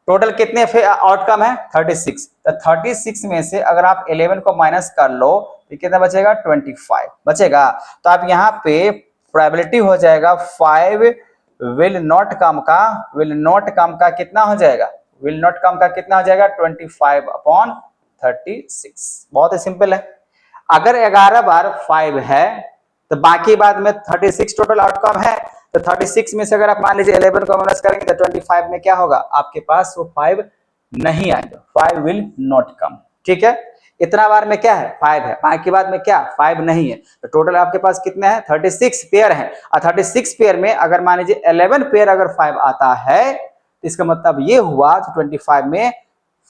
टोटल कितने आउटकम है 36, तो 36 में से अगर आप 11 को माइनस कर लो तो कितना बचेगा 25 बचेगा। तो आप यहाँ पे प्रोबेबिलिटी हो जाएगा 5 विल नॉट कम का कितना हो जाएगा, विल नॉट कम का कितना हो जाएगा 25/36। बहुत ही सिंपल है। अगर 11 बार 5 है तो बाकी बाद में 36 टोटल आउटकम है, तो 36 में से अगर आप मान लीजिए 11 को माइनस करेंगे तो 25 में क्या होगा आपके पास, वो 5 नहीं आएगा, 5 विल नॉट कम, ठीक है। इतना बार में क्या है 5 है, बाकी बाद में क्या 5 नहीं है, तो टोटल आपके पास कितने हैं 36 पेयर है। और 36 पेयर में अगर मान लीजिए 11 पेयर अगर 5 आता है इसका मतलब ये हुआ 25 में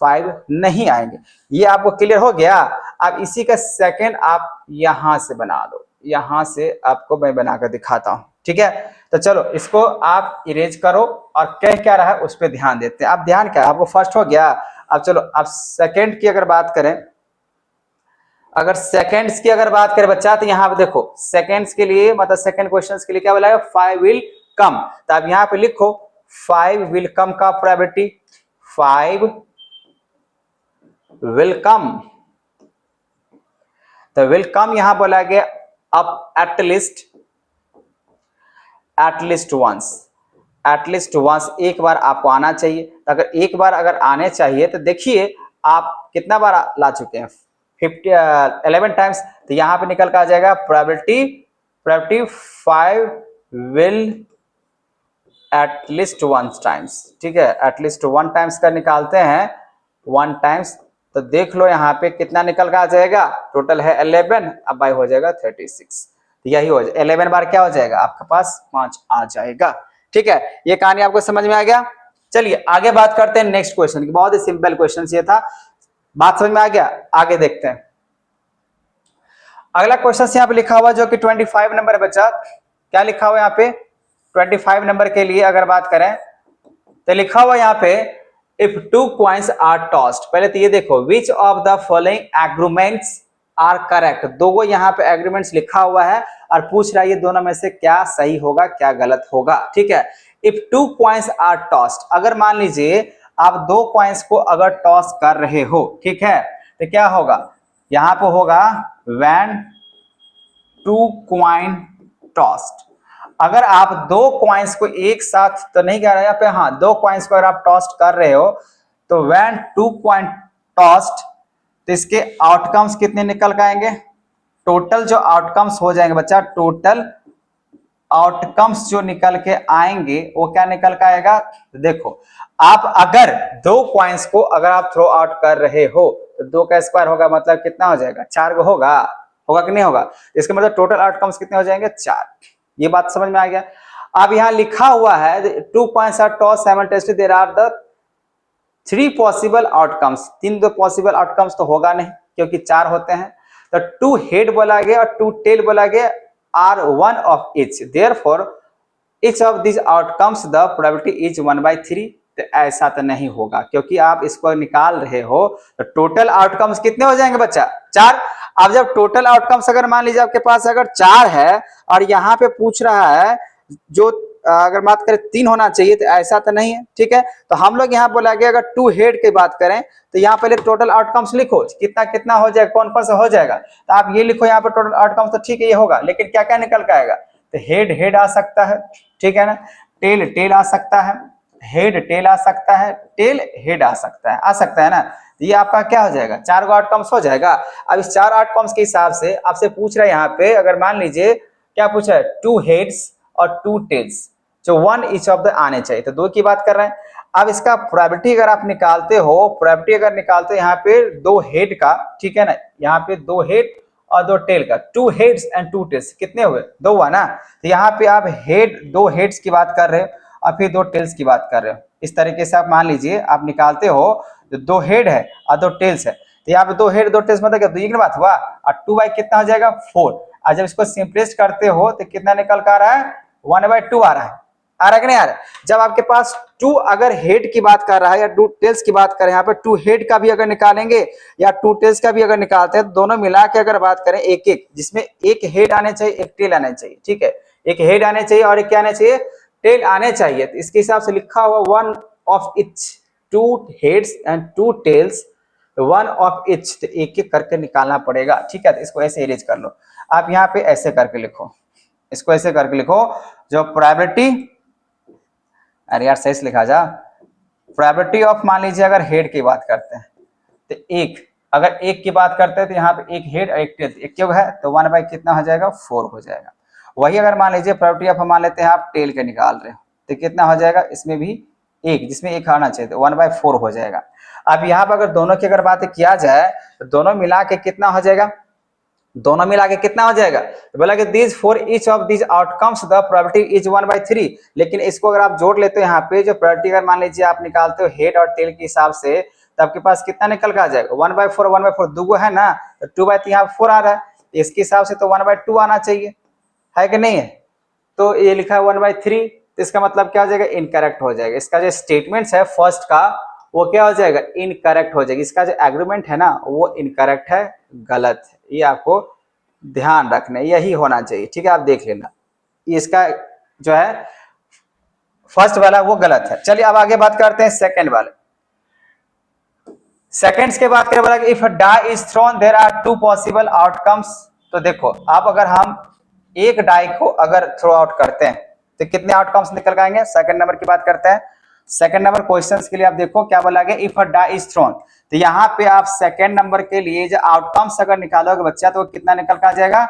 5 नहीं आएंगे। ये आपको क्लियर हो गया। अब इसी का सेकंड आप यहां से बना दो, यहां से आपको मैं बनाकर दिखाता हूं, ठीक है। तो चलो इसको आप इरेज करो और कह क्या रहा है उस पर ध्यान देते हैं। आप ध्यान क्या, आपको फर्स्ट हो गया। अब चलो अब सेकंड की अगर बात करें, अगर सेकंड्स की अगर बात करें बच्चा, तो यहाँ पे देखो सेकंड्स के लिए मतलब सेकंड क्वेश्चन के लिए क्या बोला है 5 विल कम, तो आप यहाँ पे लिखो 5 विल कम का प्रोबेबिलिटी 5 विल कम, तो विल कम यहां बोला गया अब एटलीस्ट वंस एक बार आपको आना चाहिए। तो अगर एक बार अगर आने चाहिए तो देखिए आप कितना बार ला चुके हैं 11 टाइम्स, तो यहां पे निकल कर आ जाएगा प्रोबेबिलिटी 5 विल एटलीस्ट 1 टाइम्स, ठीक है। एटलीस्ट 1 टाइम्स का निकालते हैं 1 टाइम्स, तो देख लो यहाँ पे कितना निकल का आ जाएगा, टोटल है 11, अब बाई हो जाएगा 36, तो यही हो जाएगा 11 बार क्या हो जाएगा आपके पास 5 आ जाएगा, ठीक है। ये कहानी आपको समझ में आ गया। चलिए आगे बात करते हैं नेक्स्ट क्वेश्चन की। बहुत ही सिंपल क्वेश्चन ये था, बात समझ में आ गया। आगे देखते हैं अगला क्वेश्चन यहाँ पे लिखा हुआ जो कि 25 नंबर बचा, क्या लिखा हुआ यहाँ पे 25 नंबर के लिए अगर बात करें तो लिखा हुआ यहाँ पे इफ 2 coins are tossed, पहले तो ये देखो which of the following agreements are correct, दो यहाँ पे एग्रीमेंट्स लिखा हुआ है और पूछ रहा है ये दोनों में से क्या सही होगा क्या गलत होगा, ठीक है। इफ 2 coins are tossed, अगर मान लीजिए आप 2 coins को अगर टॉस कर रहे हो, ठीक है, तो क्या होगा यहाँ पे होगा when 2 coin tossed, अगर आप 2 कॉइन्स को एक साथ तो नहीं कह रहे यहाँ पे, हाँ 2 कॉइन्स को अगर आप टॉस्ट कर रहे हो तो when 2 coin tossed, तो इसके आउटकम्स कितने निकल के आएंगे, टोटल जो आउटकम्स हो जाएंगे बच्चा, टोटल आउटकम्स जो निकल के आएंगे वो क्या निकल के आएगा। तो देखो आप अगर 2 कॉइन्स को अगर आप थ्रो आउट कर रहे हो तो 2 का स्क्वायर होगा मतलब कितना हो जाएगा 4 को होगा कि नहीं होगा, इसका मतलब टोटल आउटकम्स कितने हो जाएंगे 4। ये बात समझ में आ गया। अब यहां लिखा हुआ है 2 coins are tossed simultaneously, there are the 3 possible outcomes, 3 तो पॉसिबल आउटकम्स तो होगा नहीं क्योंकि 4 होते हैं, तो 2 हेड बोला गया और 2 टेल बोला गया are one of each, therefore each of these outcomes the probability is 1/3, तो ऐसा तो नहीं होगा, क्योंकि आप इसको निकाल रहे हो तो टोटल आउटकम्स कितने हो जाएंगे बच्चा, 4। अब जब टोटल आउटकम्स अगर मान लीजिए आपके पास अगर 4 है और यहाँ पे पूछ रहा है जो अगर बात करें 3 होना चाहिए, तो ऐसा तो नहीं है, ठीक है। तो हम लोग यहाँ बोला कि अगर 2 हेड की बात करें तो यहाँ पहले टोटल आउटकम्स लिखो, कितना कितना हो जाएगा, कौन कौन सा हो जाएगा, तो आप ये लिखो यहाँ पे टोटल आउटकम्स, तो ठीक है ये होगा, लेकिन क्या क्या निकल के आएगा, तो हेड हेड आ सकता है, ठीक है ना, टेल टेल आ सकता है, हेड टेल आ सकता है, टेल हेड आ सकता है ना। तो ये आपका क्या हो जाएगा, 4 गो आउटकम्स हो जाएगा। अब इस 4 आउटकम्स के हिसाब से आपसे पूछ रहा है यहाँ पे, अगर मान लीजिए क्या पूछा है, 2 हेड्स और 2 टेल्स, जो 1 ईच ऑफ द आने चाहिए, तो 2 की बात कर रहे हैं। अब इसका प्रोबेबिलिटी अगर आप निकालते हो, प्रोबेबिलिटी अगर निकालते हो यहाँ पे 2 हेड का, ठीक है ना, यहाँ पे 2 हेड और 2 टेल का, 2 हेड्स एंड 2 टेल्स कितने हुए, 2 हुआ ना। तो यहाँ पे आप हेड 2 हेड्स की बात कर रहे हो और फिर 2 टेल्स की बात कर रहे हो। इस तरीके से आप मान लीजिए आप निकालते हो, तो 2 हेड है और 2 टेल्स है, तो यहाँ पे 2 हेड 2 टेल्स मतलब क्या, 2 की बात हुआ, और 2 बाई कितना हो जाएगा, 4। और जब इसको सिंपलिस्ट करते हो तो कितना निकल कर आ रहा है, 1/2 आ रहा है, आ रहा है कि नहीं आ रहा है। जब आपके पास 2 अगर हेड की बात कर रहा है या 2 टेल्स की बात करें, यहाँ पे 2 हेड का भी अगर निकालेंगे या 2 टेल्स का भी अगर निकालते हैं, तो दोनों मिला के अगर बात करें एक एक, जिसमें एक हेड आने चाहिए एक टेल आने चाहिए, ठीक है, एक हेड आने चाहिए और एक क्या आने चाहिए, टेल आने चाहिए। तो इसके हिसाब से लिखा हुआ 1 of each, 2 heads and 2 tails, 1 of each, तो एक एक करके निकालना पड़ेगा, ठीक है। तो इसको ऐसे इरेज कर लो, आप यहाँ पे ऐसे करके लिखो, इसको ऐसे करके लिखो, जो प्रोबेबिलिटी, अरे यार सही से लिखा जा, प्रोबेबिलिटी ऑफ, मान लीजिए अगर हेड की बात करते हैं तो एक, अगर एक की बात करते हैं तो यहाँ पे एक हेड और एक टेल, एक क्यों है, तो 1 बाई कितना हो जाएगा, 4 हो जाएगा। वही अगर मान लीजिए प्रोबेबिलिटी ऑफ मान लेते हैं आप टेल के निकाल रहे हो, तो कितना हो जाएगा, इसमें भी एक, जिसमें एक आना चाहिए, तो 1/4 हो जाएगा। अब यहाँ पर अगर दोनों की अगर बात किया जाए तो दोनों मिला के कितना हो जाएगा, दोनों मिला के कितना हो जाएगा, तो बोला कि this for each of this outcomes the probability is 1/3। लेकिन इसको अगर आप जोड़ लेते हो यहाँ पे, जो प्रोबेबिलिटी अगर मान लीजिए आप निकालते हो हेड और टेल के हिसाब से, तो आपके पास कितना निकल के आ जाएगा, 1/4, 1/4 दो है ना, तो 2/3 यहाँ 4 आ रहा है, इसके हिसाब से तो 1/2 आना चाहिए, है कि नहीं है। तो ये लिखा है 1/3, तो इसका मतलब क्या हो जाएगा, इनकरेक्ट हो जाएगा। इसका जो स्टेटमेंट है फर्स्ट का वो क्या हो जाएगा, इनकरेक्ट हो जाएगा। इसका जो एग्रीमेंट है ना वो इनकरेक्ट है, गलत है, ये आपको ध्यान रखना, यही होना चाहिए, ठीक है। आप देख लेना, इसका जो है फर्स्ट वाला वो गलत है। चलिए अब आगे बात करते हैं सेकंड वाले। सेकंड्स के बात करें, बोला if a die is thrown there are 2 possible outcomes. तो देखो आप अगर हम एक डाई को अगर थ्रो आउट करते हैं तो कितने आउटकम्स निकल के आएंगे। सेकंड नंबर की बात करते हैं, सेकंड नंबर क्वेश्चंस के लिए आप देखो क्या बोला गया, if a die is thrown, तो यहाँ पे आप सेकंड नंबर के लिए जो आउटकम्स अगर निकालोगे बच्चा, तो कितना निकल के आ जाएगा,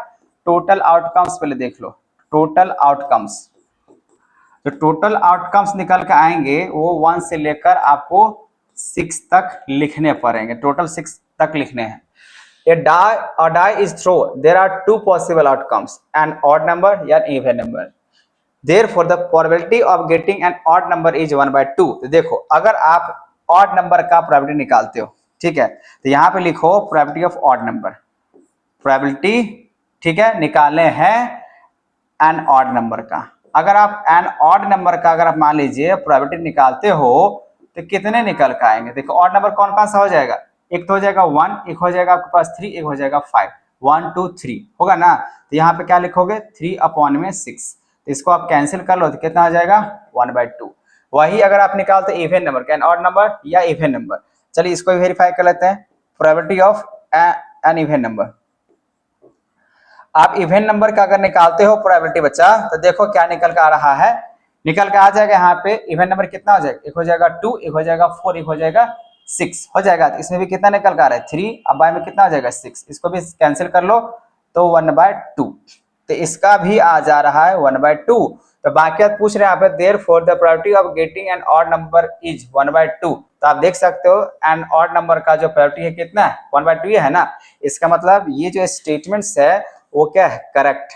टोटल आउटकम्स पहले देख लो, टोटल आउटकम्स, तो टोटल आउटकम्स निकल के आएंगे वो 1 से लेकर आपको 6 तक लिखने पड़ेंगे, टोटल 6 तक लिखने हैं। A die is throw. There are 2 possible outcomes, an odd number या even number. Therefore, the probability of getting an odd number is 1/2. तो देखो अगर आप odd number का probability निकालते हो, ठीक है, तो यहाँ पे लिखो probability of odd number, probability, ठीक है, निकालने हैं an odd number का। अगर आप an odd number का अगर आप मान लीजिए probability निकालते हो तो कितने निकल के आएंगे। देखो odd number कौन कौन सा हो जाएगा, एक तो हो जाएगा 1, एक हो जाएगा आपके पास 3, एक हो जाएगा 5, 1 2 3 होगा ना। तो यहाँ पे क्या लिखोगे, 3/6, तो इसको आप कैंसिल कर लो तो कितना हो जाएगा, 1/2। वही अगर आप निकालते even number, can odd number या इवन नंबर, चलिए इसको भी वेरीफाई कर लेते हैं। Probability of an even number, आप इवन नंबर का अगर निकालते हो प्रोबेबिलिटी बच्चा, तो देखो क्या निकल के आ रहा है, निकल के आ जाएगा यहाँ पे इवन नंबर कितना हो जाएगा, एक हो जाएगा 2, एक हो जाएगा 4, एक हो जाएगा 6 हो जाएगा। तो इसमें भी कितना निकल कर आ रहा है 3, अब बाय में कितना हो जाएगा 6, इसको भी कैंसिल कर लो तो 1/2, तो इसका भी आ जा रहा है 1/2। तो बाकी आप पूछ रहे हैं यहाँ पे therefore the probability of getting an odd number is 1/2, तो आप देख सकते हो एन ऑड नंबर का जो प्रोबेबिलिटी है कितना है, 1/2 है ना। इसका मतलब ये जो स्टेटमेंट्स है वो क्या है, करेक्ट,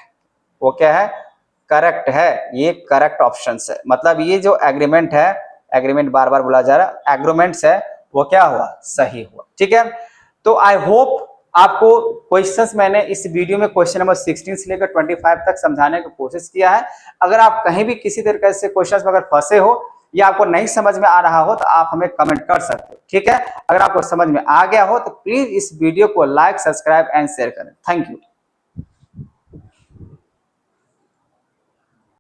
वो क्या है, करेक्ट है, ये करेक्ट ऑप्शन है। मतलब ये जो एग्रीमेंट है, एग्रीमेंट बार बार बोला जा रहा है, एग्रीमेंट्स है वो क्या हुआ, सही हुआ, ठीक है। तो आई होप आपको क्वेश्चंस मैंने इस वीडियो में क्वेश्चन नंबर 16 से लेकर 25 तक समझाने की कोशिश किया है। अगर आप कहीं भी किसी तरीके से क्वेश्चंस में अगर फंसे हो या आपको नहीं समझ में आ रहा हो तो आप हमें कमेंट कर सकते हो, ठीक है। अगर आपको समझ में आ गया हो तो प्लीज इस वीडियो को लाइक, सब्सक्राइब एंड शेयर करें। Thank you.